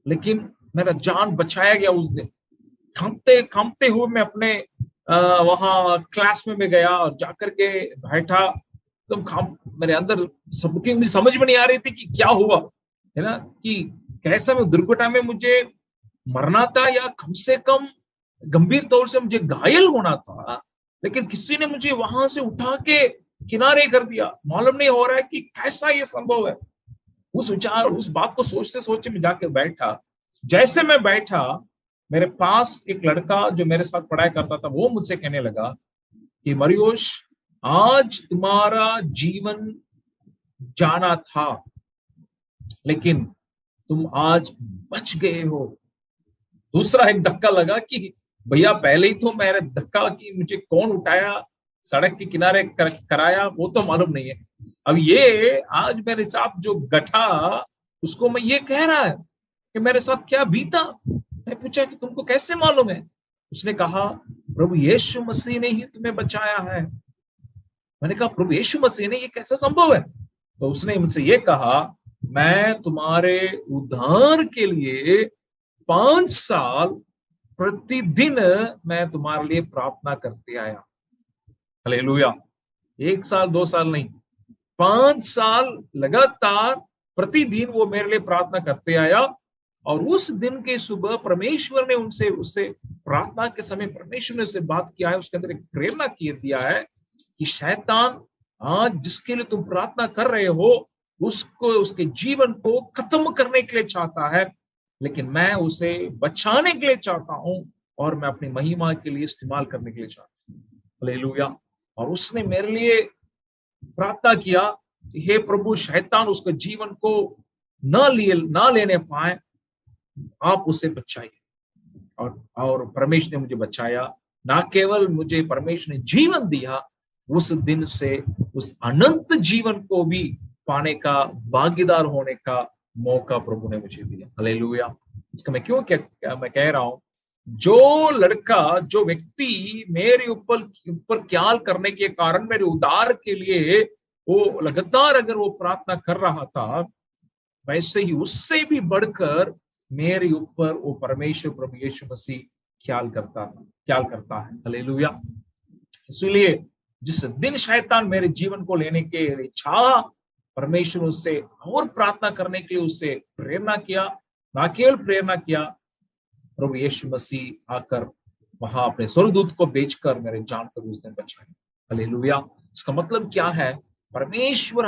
लेकिन मेरा जान बचाया गया उस दिन। कांपते कांपते हुए मैं अपने वहां क्लास में मैं गया और जाकर के बैठा, एकदम काम मेरे अंदर सबकी मुझे समझ में नहीं आ रही थी कि क्या हुआ, है ना, कि कैसा मैं दुर्घटना में मुझे मरना था या कम से कम गंभीर तौर से मुझे घायल होना था, लेकिन किसी ने मुझे वहां से उठा के किनारे कर दिया। मालूम नहीं हो रहा है कि कैसा ये संभव है। उस बात को सोचते सोचते मैं जाके बैठा। जैसे मैं बैठा, मेरे पास एक लड़का जो मेरे साथ पढ़ाई करता था, वो मुझसे कहने लगा कि मरियोश, आज तुम्हारा जीवन जाना था, लेकिन तुम आज बच गए हो। दूसरा एक धक्का लगा कि भैया पहले ही तो मेरे धक्का कि मुझे कौन उठाया, सड़क के किनारे कराया, वो तो मालूम नहीं है। अब ये आज मेरे साथ जो घटा, उसको मैं ये कह रहा है कि मेरे साथ क्या बीता। मैं पूछा कि तुमको कैसे मालूम है? उसने कहा प्रभु यीशु मसीह ने ही तुम्हें बचाया है। मैंने कहा प्रभु यीशु मसीह ने, ये कैसा संभव है? तो उसने मुझसे ये कहा, मैं तुम्हारे उद्धार के लिए 5 साल प्रतिदिन मैं तुम्हारे लिए प्रार्थना करते आया। हालेलुया। 1 साल 2 साल नहीं, 5 साल लगातार प्रतिदिन वो मेरे लिए प्रार्थना करते आया। और उस दिन के सुबह परमेश्वर ने उससे प्रार्थना के समय परमेश्वर ने उससे बात किया है, उसके अंदर एक प्रेरणा दिया है कि शैतान आज जिसके लिए तुम प्रार्थना कर रहे हो, उसको, उसके जीवन को खत्म करने के लिए चाहता है, लेकिन मैं उसे बचाने के लिए चाहता हूं और मैं अपनी महिमा के लिए इस्तेमाल करने के लिए चाहता हूं। हालेलुया। और उसने मेरे लिए प्रार्थना किया, हे प्रभु, शैतान उसके जीवन को ना लेने पाए, आप उसे बचाइए। और परमेश्वर ने मुझे बचाया। ना केवल मुझे परमेश्वर ने जीवन दिया, उस दिन से उस अनंत जीवन को भी पाने का, भागीदार होने का मौका प्रभु ने मुझे दिया। हालेलुया। इसका मैं क्यों मैं कह रहा हूं, जो लड़का, जो व्यक्ति मेरे ऊपर ख्याल करने के कारण मेरे उद्धार के लिए वो लगातार अगर वो प्रार्थना कर रहा था, वैसे ही उससे भी बढ़कर मेरे ऊपर वो परमेश्वर प्रभु यीशु मसीह ख्याल करता है। हालेलुया। इसलिए जिस दिन शैतान मेरे जीवन को लेने के लिए चाहा, परमेश्वर उससे और प्रार्थना करने के लिए उससे प्रेरणा किया। ना केवल प्रेरणा किया, प्रभु यीशु मसीह आकर वहां अपने स्वर्गदूत को भेजकर मेरे जान को उस दिन बचाया। हालेलुया। इसका मतलब क्या है? परमेश्वर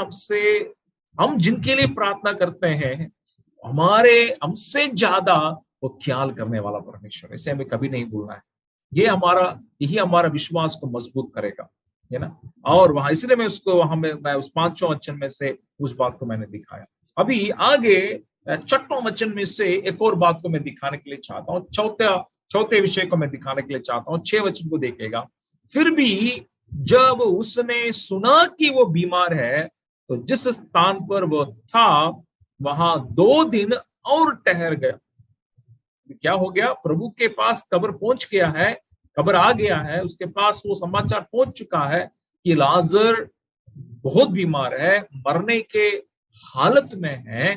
हम जिनके लिए प्रार्थना करते हैं, हमसे ज्यादा वो ख्याल करने वाला परमेश्वर, इसे हमें कभी नहीं भूलना है। यही हमारा विश्वास को मजबूत करेगा, है ना। और वहां इसलिए मैं उस 5वां वचन में से उस बात को मैंने दिखाया। अभी आगे 6वां वचन में से एक और बात को मैं दिखाने के लिए चाहता हूँ। चौथे विषय को मैं दिखाने के लिए चाहता हूँ। 6 वचन को देखेगा। फिर भी जब उसने सुना कि वो बीमार है, तो जिस स्थान पर वो था वहां 2 दिन और ठहर गया। क्या हो गया? प्रभु के पास खबर पहुंच गया है, खबर आ गया है, उसके पास वो समाचार पहुंच चुका है कि लाजर बहुत बीमार है, मरने के हालत में है।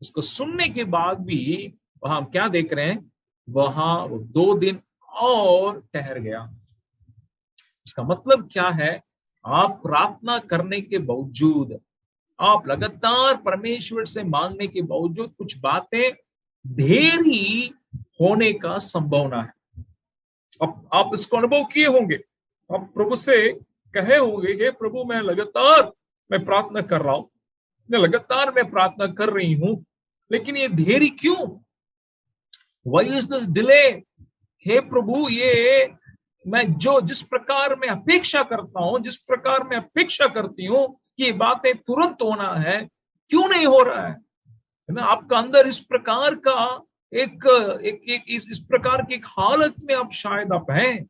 उसको सुनने के बाद भी वहां हम क्या देख रहे हैं? वहां 2 दिन और ठहर गया। इसका मतलब क्या है? आप प्रार्थना करने के बावजूद, आप लगातार परमेश्वर से मांगने के बावजूद कुछ बातें देरी होने का संभावना है। अब आप इसको अनुभव किए होंगे। आप प्रभु से कहे होंगे, हे प्रभु, मैं प्रार्थना कर रहा हूं, लगातार मैं प्रार्थना कर रही हूं, लेकिन ये देरी क्यों? Why is this delay? हे प्रभु, ये मैं जिस प्रकार मैं अपेक्षा करता हूं, जिस प्रकार मैं अपेक्षा करती हूँ कि ये बातें तुरंत होना है, क्यों नहीं हो रहा है ना? आपका अंदर इस प्रकार का एक इस प्रकार की एक हालत में आप शायद आप हैं,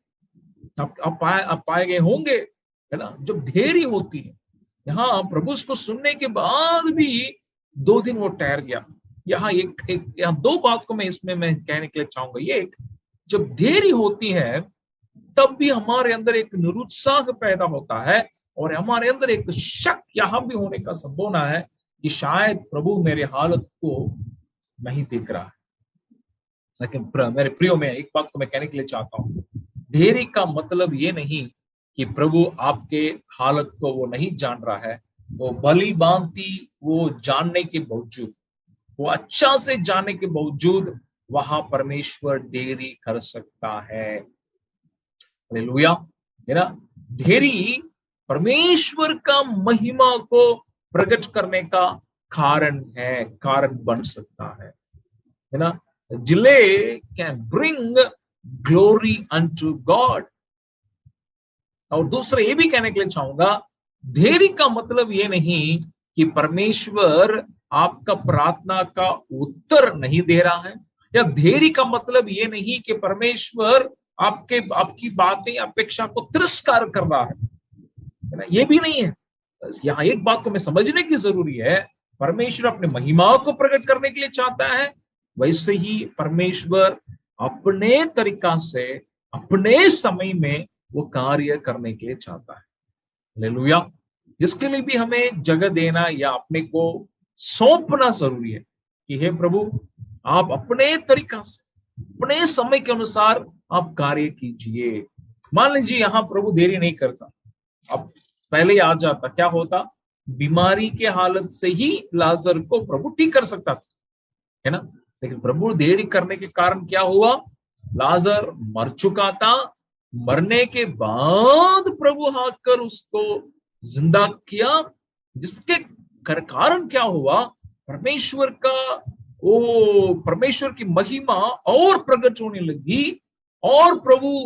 आप पाए गए होंगे, है ना? जब देरी होती है, यहाँ प्रभु को सुनने के बाद भी 2 दिन वो ठहर गया। यहाँ यहाँ 2 बात को मैं कहने के लिए चाहूंगा। ये जब देरी होती है तब भी हमारे अंदर एक निरुत्साह पैदा होता है और हमारे अंदर एक शक यहाँ भी होने का संभावना है कि शायद प्रभु मेरे हालत को नहीं देख रहा है। लेकिन मेरे प्रियो में एक बात को मैं कहने के लिए चाहता हूँ, देरी का मतलब ये नहीं कि प्रभु आपके हालत को वो नहीं जान रहा है। वो भली भांति वो जानने के बावजूद, वो अच्छा से जानने के बावजूद वहां परमेश्वर देरी कर सकता है। हालेलुया, है ना? देरी परमेश्वर का महिमा को प्रकट करने का कारण बन सकता है ना? Delay can bring glory unto God. और दूसरा ये भी कहने के लिए चाहूंगा, देरी का मतलब ये नहीं कि परमेश्वर आपका प्रार्थना का उत्तर नहीं दे रहा है, या देरी का मतलब ये नहीं कि परमेश्वर आपकी बातें अपेक्षा को तिरस्कार कर रहा है ना? ये भी नहीं है। यहाँ एक बात को मैं समझने की जरूरी है, परमेश्वर अपने महिमा को प्रकट करने के लिए चाहता है, वैसे ही परमेश्वर अपने तरीका से अपने समय में वो कार्य करने के लिए चाहता है। हालेलुया। इसके लिए भी हमें जगह देना या अपने को सौंपना जरूरी है कि हे प्रभु, आप अपने तरीका से अपने समय के अनुसार आप कार्य कीजिए। मान लीजिए यहाँ प्रभु देरी नहीं करता, अब पहले ही आ जाता, क्या होता? बीमारी के हालत से ही लाजर को प्रभु ठीक कर सकता था, है ना? लेकिन प्रभु देरी करने के कारण क्या हुआ? लाजर मर चुका था, मरने के बाद प्रभु आकर उसको जिंदा किया, जिसके कारण क्या हुआ? परमेश्वर की महिमा और प्रकट होने लगी और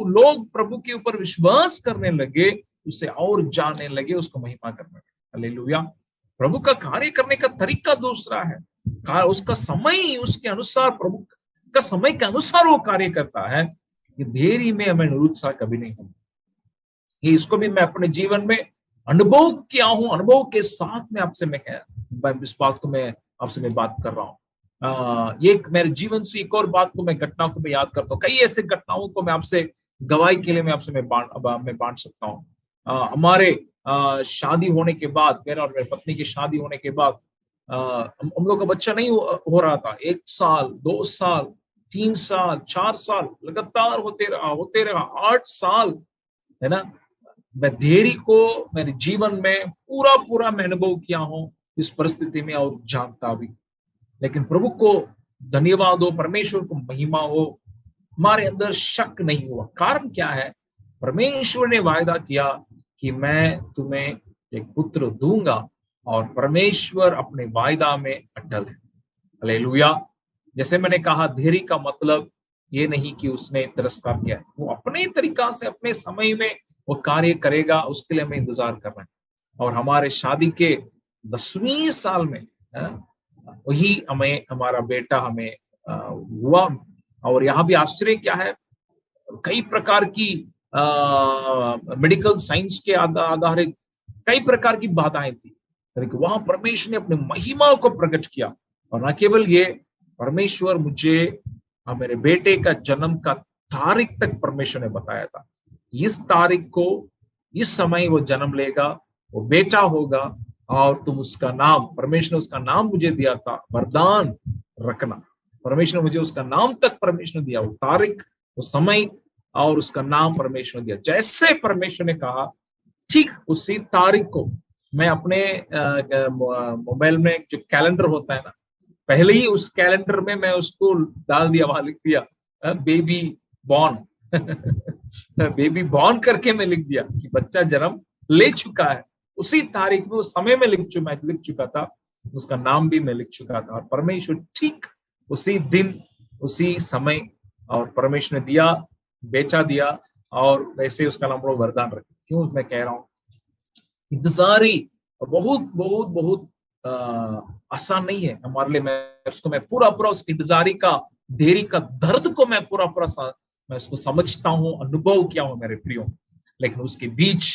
लोग प्रभु के ऊपर विश्वास करने लगे, उसे और जानने लगे, उसको महिमा करने लगे। हालेलुया। प्रभु का कार्य करने का तरीका दूसरा है, उसका समय उसके अनुसार, प्रभु का समय के अनुसार वो कार्य करता है। कि देरी में हमें निरुत्साह कभी नहीं होना। ये इसको भी मैं अपने जीवन में अनुभव किया हूं, अनुभव के साथ में आपसे मैं इस बात को मैं आपसे मैं बात कर रहा हूँ। ये मेरे जीवन से एक और बात को मैं घटना को मैं याद करता हूँ। कई ऐसे घटनाओं को मैं आपसे गवाही के लिए मैं आपसे मैं बांट सकता हूँ। हमारे शादी होने के बाद, मेरा और मेरी पत्नी की शादी होने के बाद हम लोग का बच्चा नहीं हो रहा था। 1 साल, 2 साल, 3 साल, 4 साल लगातार होते रहा 8 साल, है ना? मैं देरी को मेरे जीवन में पूरा मैं अनुभव किया हूं इस परिस्थिति में और जानता भी। लेकिन प्रभु को धन्यवाद हो, परमेश्वर को महिमा हो, हमारे अंदर शक नहीं हुआ। कारण क्या है? परमेश्वर ने वायदा किया कि मैं तुम्हें एक पुत्र दूंगा और परमेश्वर अपने वायदा में अटल है। हालेलुया। जैसे मैंने कहा, देरी का मतलब ये नहीं कि उसने तिरस्कार किया है, वो अपने तरीका से अपने समय में वो कार्य करेगा, उसके लिए हमें इंतजार करना है। और हमारे शादी के 10वें साल में वही हमारा बेटा हमें हुआ। और यहाँ भी आश्चर्य क्या है, कई प्रकार की मेडिकल साइंस के आधारित कई प्रकार की बाधाएं थी, लेकिन वहां परमेश्वर ने अपने महिमा को प्रकट किया। और न केवल ये, परमेश्वर मुझे मेरे बेटे का जन्म का तारीख तक परमेश्वर ने बताया था, इस तारीख को, इस समय वो जन्म लेगा, वो बेटा होगा और तुम उसका नाम, परमेश्वर ने उसका नाम मुझे दिया था, वरदान रखना। परमेश्वर ने मुझे उसका नाम तक परमेश्वर ने दिया, वो तारीख, वो समय और उसका नाम परमेश्वर ने दिया। जैसे परमेश्वर ने कहा, ठीक उसी तारीख को मैं अपने मोबाइल में जो कैलेंडर होता है ना, पहले ही उस कैलेंडर में मैं उसको डाल दिया, वहां लिख दिया बेबी बॉर्न बेबी बॉर्न करके मैं लिख दिया कि बच्चा जन्म ले चुका है। उसी तारीख में, उस समय में लिख चुका था उसका नाम भी मैं लिख चुका था। और परमेश्वर ठीक उसी दिन, उसी समय, और परमेश्वर ने दिया, बेचा दिया, और वैसे उसका नाम वरदान रखा। क्यों मैं कह रहा हूँ, इंतजारी बहुत बहुत बहुत आसान नहीं है हमारे लिए। मैं पूरा पूरा उसकी इंतजारी का, देरी का दर्द को मैं पूरा पूरा मैं उसको समझता हूँ, अनुभव किया हूँ मेरे प्रियो। लेकिन उसके बीच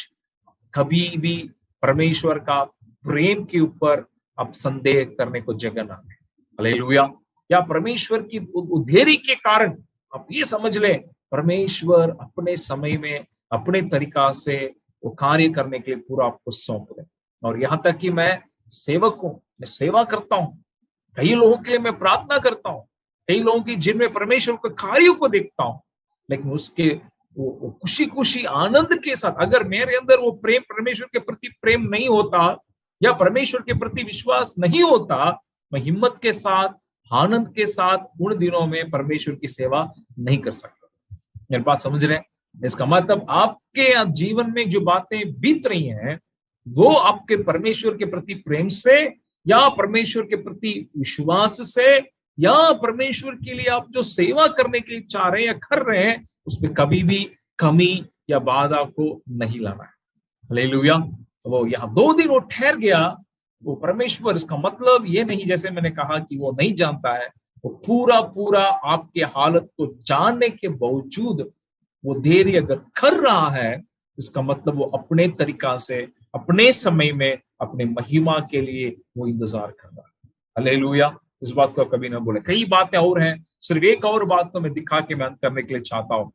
कभी भी परमेश्वर का प्रेम के ऊपर अब संदेह करने को जगह ना है। हालेलुया। या परमेश्वर की देरी के कारण आप ये समझ ले, परमेश्वर अपने समय में अपने तरीका से वो कार्य करने के लिए पूरा आपको सौंप दे। और यहाँ तक कि मैं सेवक हूं, मैं सेवा करता हूं, कई लोगों के लिए मैं प्रार्थना करता हूं, कई लोगों की जिनमें परमेश्वर के कार्यों को देखता हूं, लेकिन उसके वो खुशी खुशी आनंद के साथ, अगर मेरे अंदर वो प्रेम, परमेश्वर के प्रति प्रेम नहीं होता या परमेश्वर के प्रति विश्वास नहीं होता, मैं हिम्मत के साथ, आनंद के साथ उन दिनों में परमेश्वर की सेवा नहीं कर सकता। मेरी बात समझ रहे हैं? इसका मतलब आपके जीवन में जो बातें बीत रही हैं, वो आपके परमेश्वर के प्रति प्रेम से, या परमेश्वर के प्रति विश्वास से, या परमेश्वर के लिए आप जो सेवा करने के लिए चाह रहे हैं या कर रहे हैं, उसमें कभी भी कमी या बाधा को नहीं लाना है। हालेलुया। वो यहाँ 2 दिन वो ठहर गया, वो परमेश्वर, इसका मतलब ये नहीं जैसे मैंने कहा कि वो नहीं जानता है, वो पूरा पूरा आपके हालत को जानने के बावजूद वो देरी अगर कर रहा है, इसका मतलब वो अपने तरीका से, अपने समय में, अपने महिमा के लिए वो इंतजार कर रहा है। हालेलुया। इस बात को कभी ना बोले। कई बातें और हैं, सिर्फ एक और बात को मैं दिखा के मैं अंत करने के लिए चाहता हूँ।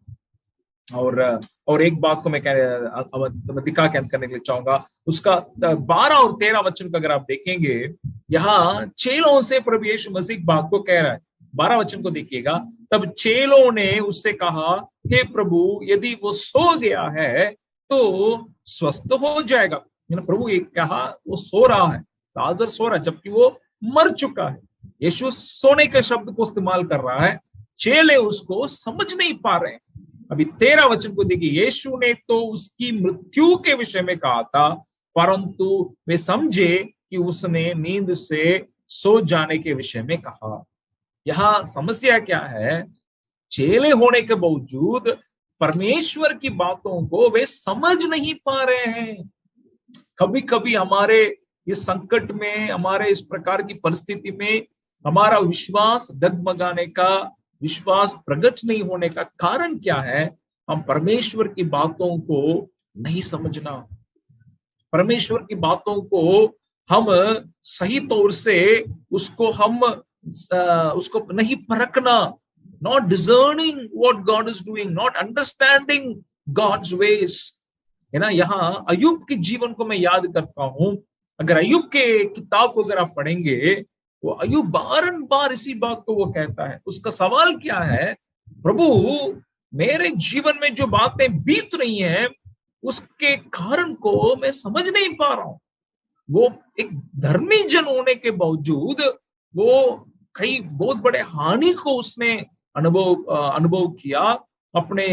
और एक बात को मैं दिखा के अंत करने के लिए चाहूंगा। उसका 12 और 13 वचन को अगर आप देखेंगे, यहाँ चेलों से प्रभु यीशु मसीह बात को कह रहा है। 12 वचन को देखिएगा। तब चेलों ने उससे कहा, हे प्रभु, यदि वो सो गया है तो स्वस्थ हो जाएगा। प्रभु ये कहा, वो सो रहा है, लाजर सो रहा है, जबकि वो मर चुका है। यीशु सोने के शब्द को इस्तेमाल कर रहा है, चेले उसको समझ नहीं पा रहे हैं। अभी 13 वचन को देखिए। यीशु ने तो उसकी मृत्यु के विषय में कहा था, परंतु वे समझे कि उसने नींद से सो जाने के विषय में कहा। यहां समस्या क्या है? चेले होने के बावजूद परमेश्वर की बातों को वे समझ नहीं पा रहे हैं। कभी कभी हमारे इस संकट में, हमारे इस प्रकार की परिस्थिति में हमारा विश्वास डगमगाने का, विश्वास प्रकट नहीं होने का कारण क्या है? हम परमेश्वर की बातों को नहीं समझना, परमेश्वर की बातों को हम सही तौर से उसको नहीं परखना, not discerning what God is doing, not understanding God's ways, है ना। यहाँ अय्यूब के जीवन को मैं याद करता हूँ। अगर अय्यूब के किताब को अगर आप पढ़ेंगे, वो अय्यूब बारंबार इसी बात को वो कहता है। उसका सवाल क्या है? प्रभु, मेरे जीवन में जो बातें बीत रही हैं, उसके कारण को मैं समझ नहीं पा रहा हूं। वो एक धर्मी जन होने के बावजूद वो कई बहुत बड़े हानि को उसने अनुभव किया। अपने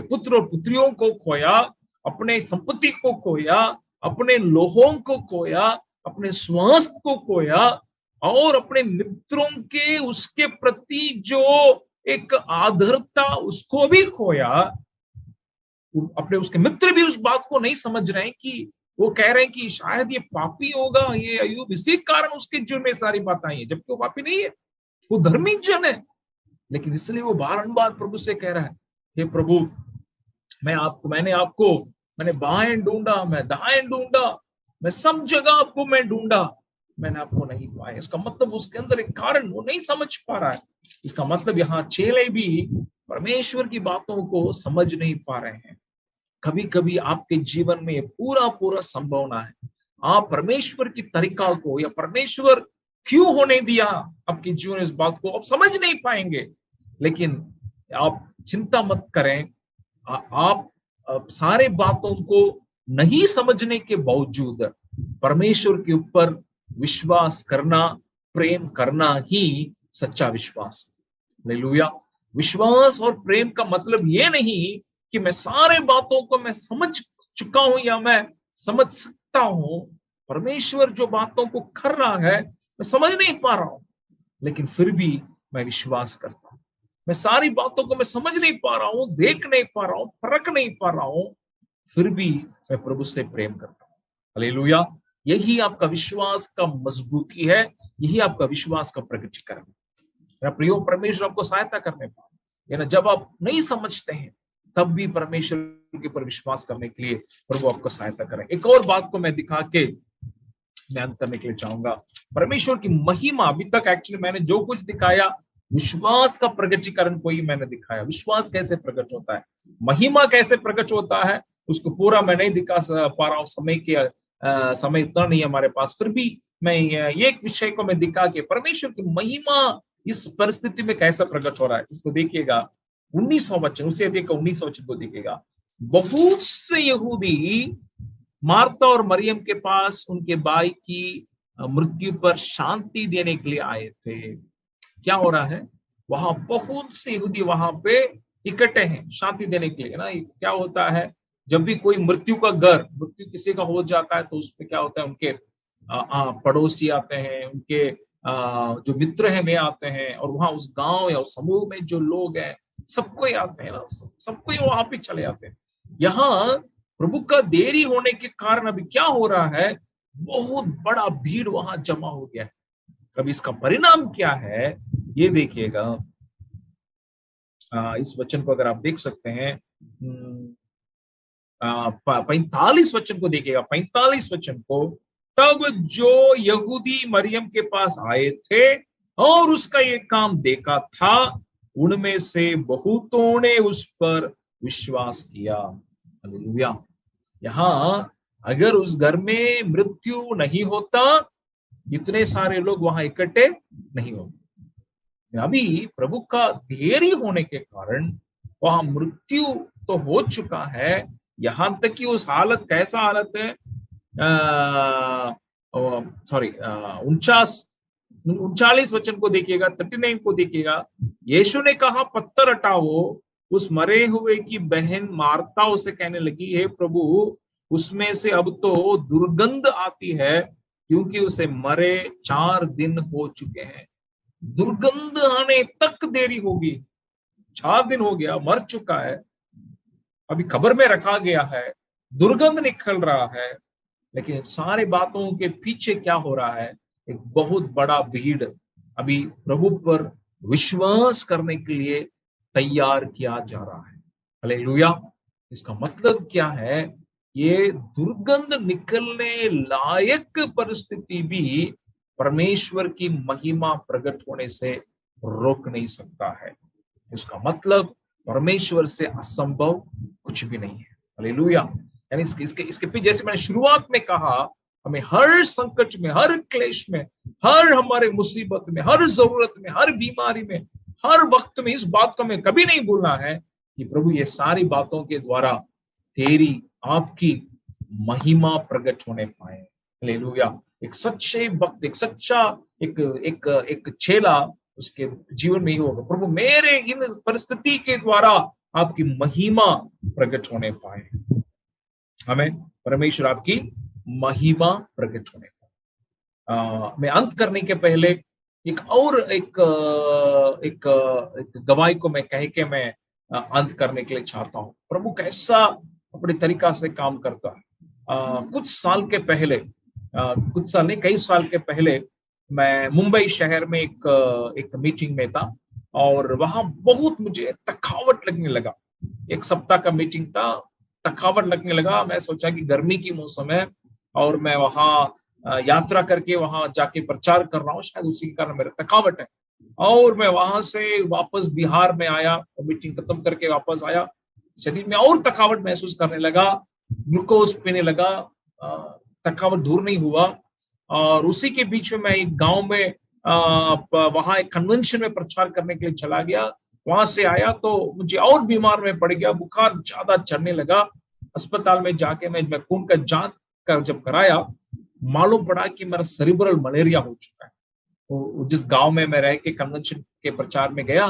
पुत्र और पुत्रियों को खोया, अपने संपत्ति को खोया, अपने लोगों को खोया, अपने स्वास्थ्य को खोया, और अपने मित्रों के उसके प्रति जो एक आदरता उसको भी खोया। अपने उसके मित्र भी उस बात को नहीं समझ रहे हैं कि वो कह रहे हैं कि शायद ये पापी होगा, ये अय्यूब, इसी कारण उसके जीवन में सारी बातें आई है, जबकि वो पापी नहीं है, वो धर्मी जन है। लेकिन इसलिए वो बारंबार प्रभु से कह रहा है, हे प्रभु, मैंने बाएं ढूंढा, मैं दाएं ढूंढा, मैं सब जगह आपको मैं ढूंढा, मैंने आपको नहीं पाया। इसका मतलब उसके अंदर एक कारण वो नहीं समझ पा रहा है। इसका मतलब यहाँ चेले भी परमेश्वर की बातों को समझ नहीं पा रहे हैं। कभी कभी आपके जीवन में पूरा पूरा संभावना है, आप परमेश्वर की तरीका को या परमेश्वर क्यों होने दिया आपके जीवन, इस बात को आप समझ नहीं पाएंगे। लेकिन आप चिंता मत करें, आप सारे बातों को नहीं समझने के बावजूद परमेश्वर के ऊपर विश्वास करना, प्रेम करना ही सच्चा विश्वास है। हालेलुया। विश्वास और प्रेम का मतलब ये नहीं कि मैं सारे बातों को मैं समझ चुका हूं या मैं समझ सकता हूं। परमेश्वर जो बातों को कर रहा है मैं समझ नहीं पा रहा हूं, लेकिन फिर भी मैं विश्वास करता हूं। मैं सारी बातों को मैं समझ नहीं पा रहा हूं, देख नहीं पा रहा हूं, परख नहीं पा रहा हूं, फिर भी मैं प्रभु से प्रेम करता हूं। हालेलुया। यही आपका विश्वास का मजबूती है, यही आपका विश्वास का प्रकटीकरण है। मेरा प्रियो, परमेश्वर आपको सहायता करने पाए ना। जब आप नहीं समझते हैं तब भी परमेश्वर के ऊपर विश्वास करने के लिए प्रभु आपको सहायता करें। एक और बात को मैं दिखा के मैं अंत करने के लिए चाहूंगा। परमेश्वर की महिमा, अभी तक एक्चुअली मैंने जो कुछ दिखाया विश्वास का प्रकटीकरण को ही मैंने दिखाया। विश्वास कैसे प्रकट होता है, महिमा कैसे प्रकट होता है, उसको पूरा मैं नहीं दिखा पा रहा हूँ, समय इतना नहीं हमारे पास। फिर भी मैं ये एक विषय को मैं दिखा के परमेश्वर की महिमा इस परिस्थिति में कैसा प्रकट हो रहा है, इसको देखिएगा। 19वां वचन, उसे देखकर 19वां वचन को देखिएगा। बहुत से यहूदी मार्था और मरियम के पास उनके भाई की मृत्यु पर शांति देने के लिए आए थे। क्या हो रहा है, वहां बहुत से यहूदी वहां पे इकट्ठे हैं शांति देने के लिए ना। क्या होता है, जब भी कोई मृत्यु किसी का हो जाता है तो उसमें क्या होता है, उनके पड़ोसी आते हैं, उनके जो मित्र हैं वे आते हैं, और वहां उस गांव या उस समूह में जो लोग हैं सबको आते हैं ना, सबको वहां पे चले आते हैं। यहाँ प्रभु का देरी होने के कारण अभी क्या हो रहा है, बहुत बड़ा भीड़ वहां जमा हो गया है। अब इसका परिणाम क्या है ये देखिएगा। इस वचन को अगर आप देख सकते हैं, 45 वचन को देखिएगा। 45 वचन को, तब जो यहूदी मरियम के पास आए थे और उसका ये काम देखा था, उनमें से बहुतों ने उस पर विश्वास किया। हालेलुया। यहाँ अगर उस घर में मृत्यु नहीं होता, इतने सारे लोग वहां इकट्ठे नहीं होते। अभी प्रभु का देरी होने के कारण वहां मृत्यु तो हो चुका है। यहां तक कि उस हालत, कैसा हालत है, 39 वचन को देखिएगा, 39 को देखिएगा। यीशु ने कहा, पत्थर हटाओ। उस मरे हुए की बहन मार्था उसे कहने लगी, हे प्रभु, उसमें से अब तो दुर्गंध आती है, क्योंकि उसे मरे 4 दिन हो चुके हैं। दुर्गंध आने तक देरी होगी। 4 दिन हो गया, मर चुका है, अभी कब्र में रखा गया है, दुर्गंध निकल रहा है। लेकिन सारी बातों के पीछे क्या हो रहा है, एक बहुत बड़ा भीड़ अभी प्रभु पर विश्वास करने के लिए तैयार किया जा रहा है। हालेलुया। इसका मतलब क्या है, ये दुर्गंध निकलने लायक परिस्थिति भी परमेश्वर की महिमा प्रकट होने से रोक नहीं सकता है। इसका मतलब परमेश्वर से असंभव कुछ भी नहीं है। हालेलुया। यानी इसके पीछे, जैसे मैंने शुरुआत में कहा, हमें हर संकट में, हर क्लेश में, हर हमारे मुसीबत में, हर जरूरत में, हर बीमारी में, हर वक्त में इस बात को हमें कभी नहीं भूलना है कि प्रभु ये सारी बातों के द्वारा तेरी, आपकी महिमा प्रकट होने पाए। हालेलुया। एक सच्चे भक्त, एक सच्चा एक चेला, उसके जीवन में ही होगा, प्रभु मेरे इन परिस्थिति के द्वारा आपकी महिमा प्रकट होने पाए। हमें परमेश्वर आपकी महिमा प्रकट होने पाए। मैं अंत करने के पहले एक गवाही को मैं कह के मैं अंत करने के लिए चाहता हूँ। प्रभु कैसा अपने तरीका से काम करता है। कुछ साल नहीं, कई साल के पहले मैं मुंबई शहर में एक मीटिंग में था, और वहां बहुत मुझे थकावट लगने लगा। 1 सप्ताह का मीटिंग था, थकावट लगने लगा। मैं सोचा कि गर्मी की मौसम है और मैं वहां यात्रा करके वहां जाके प्रचार कर रहा हूँ, शायद उसी के कारण मेरा थकावट है। और मैं वहां से वापस बिहार में आया और मीटिंग खत्म करके वापस आया, शरीर में और थकावट महसूस करने लगा, ग्लूकोज पीने लगा, थकावट दूर नहीं हुआ। और उसी के बीच में मैं एक गांव में वहां एक कन्वेंशन में प्रचार करने के लिए चला गया। वहां से आया तो मुझे और बीमार में पड़ गया, बुखार ज्यादा चढ़ने लगा। अस्पताल में जाके मैं खून का जांच जब कराया, मालूम पड़ा कि मेरा सेरिब्रल मलेरिया हो चुका है। तो जिस गांव में मैं रह के कन्वेंशन के प्रचार में गया,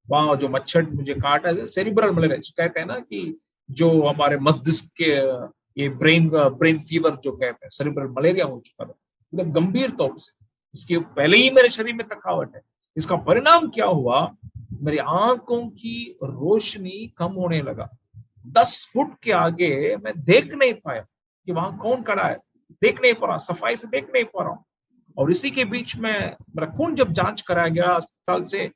वहां जो मच्छर मुझे काटा, सेरिब्रल मलेरिया कहते हैं ना, कि जो हमारे मस्तिष्क के ये ब्रेन फीवर जो कहते हैं, सेरिब्रल मलेरिया हो चुका था एकदम गंभीर तौर से। इसके पहले ही मेरे शरीर में थकावट है। इसका परिणाम क्या हुआ, मेरी आंखों की रोशनी कम होने लगा। 10 फुट के आगे मैं देख नहीं पाया कि वहां कौन खड़ा है, देख नहीं पा रहा, सफाई से देख नहीं पा रहा हूं। और इसी के बीच में मेरा खून जब जांच कराया गया अस्पताल से,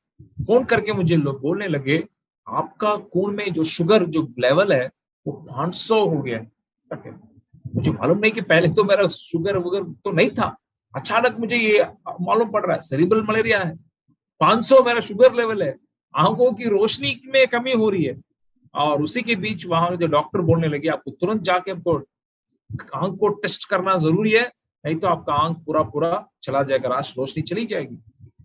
फोन करके मुझे लोग बोलने लगे आपका खून में जो शुगर जो लेवल है वो 500 हो गया है। मुझे मालूम नहीं कि पहले तो मेरा शुगर वगैरह तो नहीं था, अचानक मुझे ये मालूम पड़ रहा है सेरिब्रल मलेरिया है, 500 मेरा शुगर लेवल है, आंखों की रोशनी में कमी हो रही है। और उसी के बीच वहां जो डॉक्टर बोलने लगे आपको तुरंत जाके आपको आंख को टेस्ट करना जरूरी है, नहीं तो आपका आंख पूरा पूरा चला जाएगा, रोशनी चली जाएगी।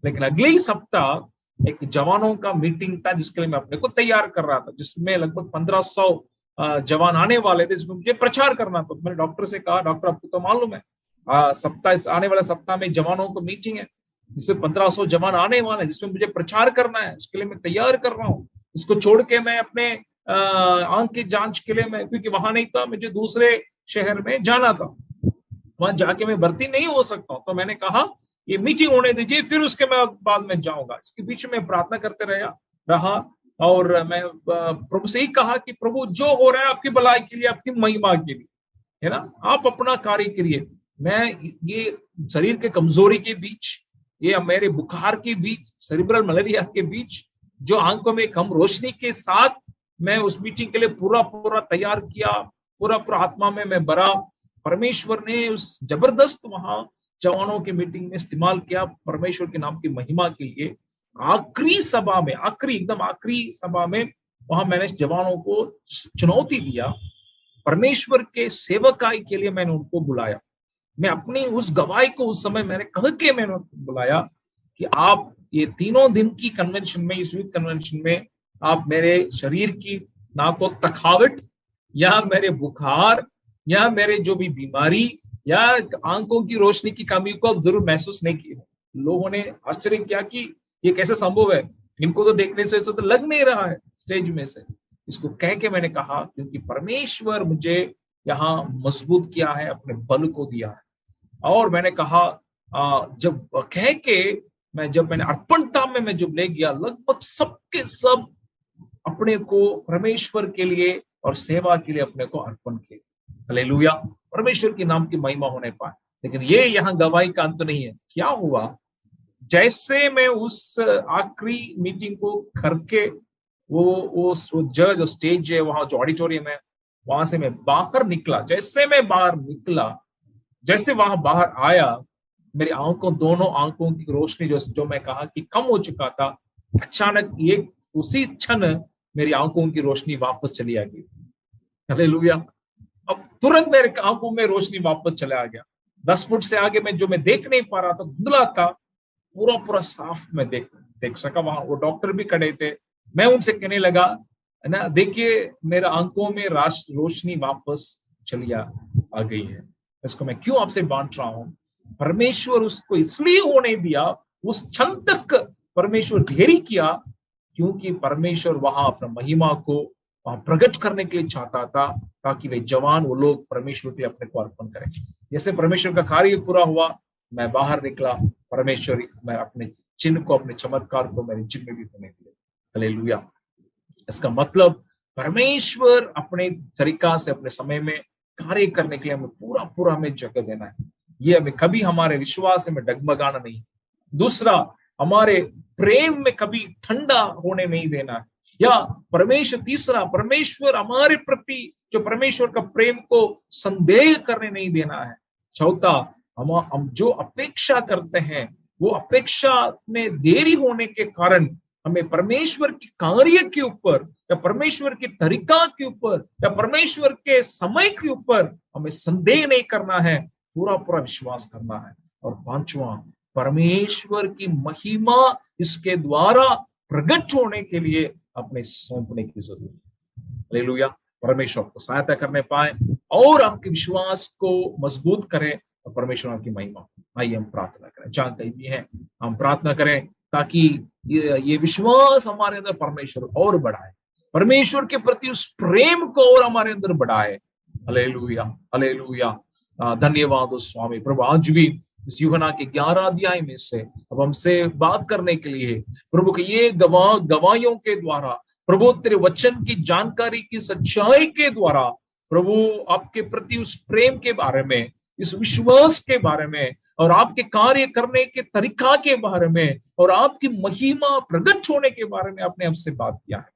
लेकिन अगले ही सप्ताह एक जवानों का मीटिंग था जिसके लिए मैं अपने को तैयार कर रहा था, जिसमें लगभग 1500 जवान आने वाले थे, जिसमें मुझे प्रचार करना था। तो मैंने डॉक्टर से कहा डॉक्टर आपको तो मालूम है आने वाले सप्ताह में जवानों को मीटिंग है जिसमें 1500 जवान आने वाले हैं, जिसमें मुझे प्रचार करना है, उसके लिए मैं तैयार कर रहा हूँ। इसको छोड़ के मैं अपने आंख की जांच के लिए मैं, क्योंकि वहां नहीं था, मुझे दूसरे शहर में जाना था, वहां जाके मैं भर्ती नहीं हो सकता हूं। तो मैंने कहा ये मीटिंग होने दीजिए, फिर उसके बाद में जाऊंगा। इसके बीच में प्रार्थना करते रहा और मैं प्रभु से ही कहा कि प्रभु जो हो रहा है आपकी भलाई के लिए, आपकी महिमा के लिए, है ना, आप अपना कार्य करिए। मैं ये शरीर के कमजोरी के बीच, ये मेरे बुखार के बीच, सेरिब्रल मलेरिया के बीच, जो आंखों में कम रोशनी के साथ मैं उस मीटिंग के लिए पूरा तैयार किया, पूरा आत्मा में मैं भरा। परमेश्वर ने उस जबरदस्त वहां जवानों की मीटिंग में इस्तेमाल किया परमेश्वर के नाम की महिमा के लिए। आखिरी सभा में, एकदम आखिरी सभा में वहां मैंने जवानों को चुनौती दिया, परमेश्वर के सेवकाई के लिए मैंने उनको बुलाया। मैं अपनी उस गवाही को उस समय मैंने बुलाया कि आप ये 3 दिन की कन्वेंशन में, इस यूथ कन्वेंशन में, आप मेरे शरीर की ना को थकावट या मेरे बुखार या मेरे जो भी बीमारी या आंखों की रोशनी की कमी को आप जरूर महसूस नहीं की। लोगों ने आश्चर्य किया कि ये कैसे संभव है, इनको तो देखने से ऐसा तो लग नहीं रहा है स्टेज में से। इसको कह के मैंने कहा क्योंकि परमेश्वर मुझे यहाँ मजबूत किया है, अपने बल को दिया है। और मैंने कहा जब कह के जब मैंने अर्पणता में मैं जब ले गया, लगभग सबके सब अपने को परमेश्वर के लिए और सेवा के लिए अपने को अर्पण किए। हालेलुया, परमेश्वर के नाम की महिमा होने पाए। लेकिन ये यहाँ गवाही का अंत नहीं है। क्या हुआ, जैसे मैं उस आखिरी मीटिंग को करके वो जज जो स्टेज है वहां जो ऑडिटोरियम है, वहां से मैं बाहर निकला, जैसे मैं बाहर निकला, जैसे वहां बाहर आया, मेरी दोनों आंखों की रोशनी जो मैं कहा कि कम हो चुका था, अचानक ये उसी क्षण मेरी आंखों की रोशनी वापस चली आ गई थी। हालेलुया, अब तुरंत मेरे आंखों में रोशनी वापस चला आ गया। 10 फुट से आगे मैं देख नहीं पा रहा था, धुंधला था, पूरा साफ मैं देख सका। वहां वो डॉक्टर भी खड़े थे। मैं उनसे कहने लगा, है ना, देखिए मेरा आंखों में रोशनी वापस चली आ गई है। इसको मैं क्यों आपसे बांट रहा हूं, परमेश्वर उसको इसलिए होने दिया, उस क्षण तक परमेश्वर देरी किया क्योंकि परमेश्वर वहां अपना महिमा को वहां प्रकट करने के लिए चाहता था, ताकि वे जवान, वो लोग परमेश्वर के लिए अपने को अर्पण करें। जैसे परमेश्वर का कार्य पूरा हुआ, मैं बाहर निकला, परमेश्वर मैं अपने चिन्ह को, अपने चमत्कार को मेरे चिन्ह में भी होने दिया। हालेलुया, इसका मतलब परमेश्वर अपने तरीका से अपने समय में कार्य करने के लिए हमें पूरा हमें जगह देना है। ये हमें कभी हमारे विश्वास में डगमगाना नहीं। दूसरा, हमारे प्रेम में कभी ठंडा होने नहीं देना है। या तीसरा, परमेश्वर हमारे प्रति जो परमेश्वर का प्रेम को संदेह करने नहीं देना है। चौथा, हम जो अपेक्षा करते हैं वो अपेक्षा में देरी होने के कारण हमें परमेश्वर की कार्य के ऊपर या परमेश्वर के तरीका के ऊपर या परमेश्वर के समय के ऊपर हमें संदेह नहीं करना है, पूरा विश्वास करना है। और पांचवा, परमेश्वर की महिमा इसके द्वारा प्रकट होने के लिए अपने सौंपने की जरूरत है। हालेलुया, परमेश्वर को सहायता करने पाए और आपके विश्वास को मजबूत करें और परमेश्वर आपकी महिमा। आइए हम प्रार्थना करें, जहां कहीं भी है हम प्रार्थना करें ताकि ये विश्वास हमारे अंदर परमेश्वर और बढ़ाए, परमेश्वर के प्रति उस प्रेम को और हमारे अंदर बढ़ाए। Hallelujah, hallelujah. धन्यवाद हो स्वामी। प्रभु आज भी इस यूहन्ना के 11 अध्याय में से अब हमसे बात करने के लिए प्रभु के ये गवाहियों के द्वारा, प्रभु तेरे वचन की जानकारी की सच्चाई के द्वारा, प्रभु आपके प्रति उस प्रेम के बारे में, इस विश्वास के बारे में, और आपके कार्य करने के तरीका के बारे में, और आपकी महिमा प्रकट होने के बारे में आपने हमसे बात किया है।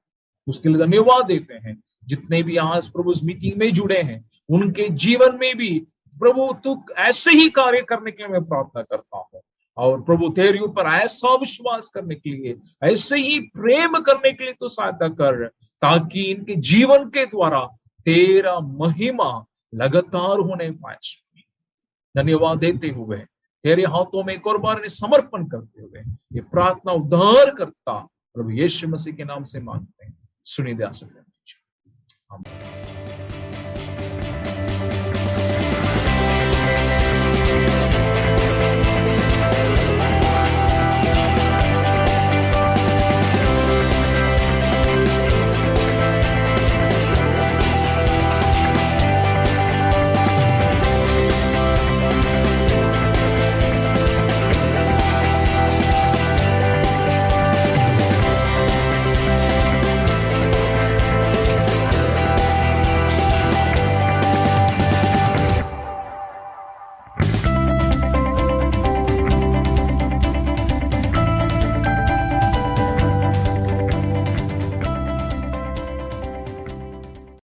उसके लिए धन्यवाद देते हैं। जितने भी यहाँ प्रभु इस मीटिंग में जुड़े हैं, उनके जीवन में भी प्रभु तू ऐसे ही कार्य करने के लिए मैं प्रार्थना करता हूँ। और प्रभु तेरे ऊपर ऐसा विश्वास करने के लिए, ऐसे ही प्रेम करने के लिए तो सहायता कर, ताकि इनके जीवन के द्वारा तेरा महिमा लगातार होने पाए। धन्यवाद देते हुए तेरे हाथों में एक और बार समर्पण करते हुए ये प्रार्थना उद्धार करता प्रभु यीशु मसीह के नाम से मांगते हैं। सुनी दया से।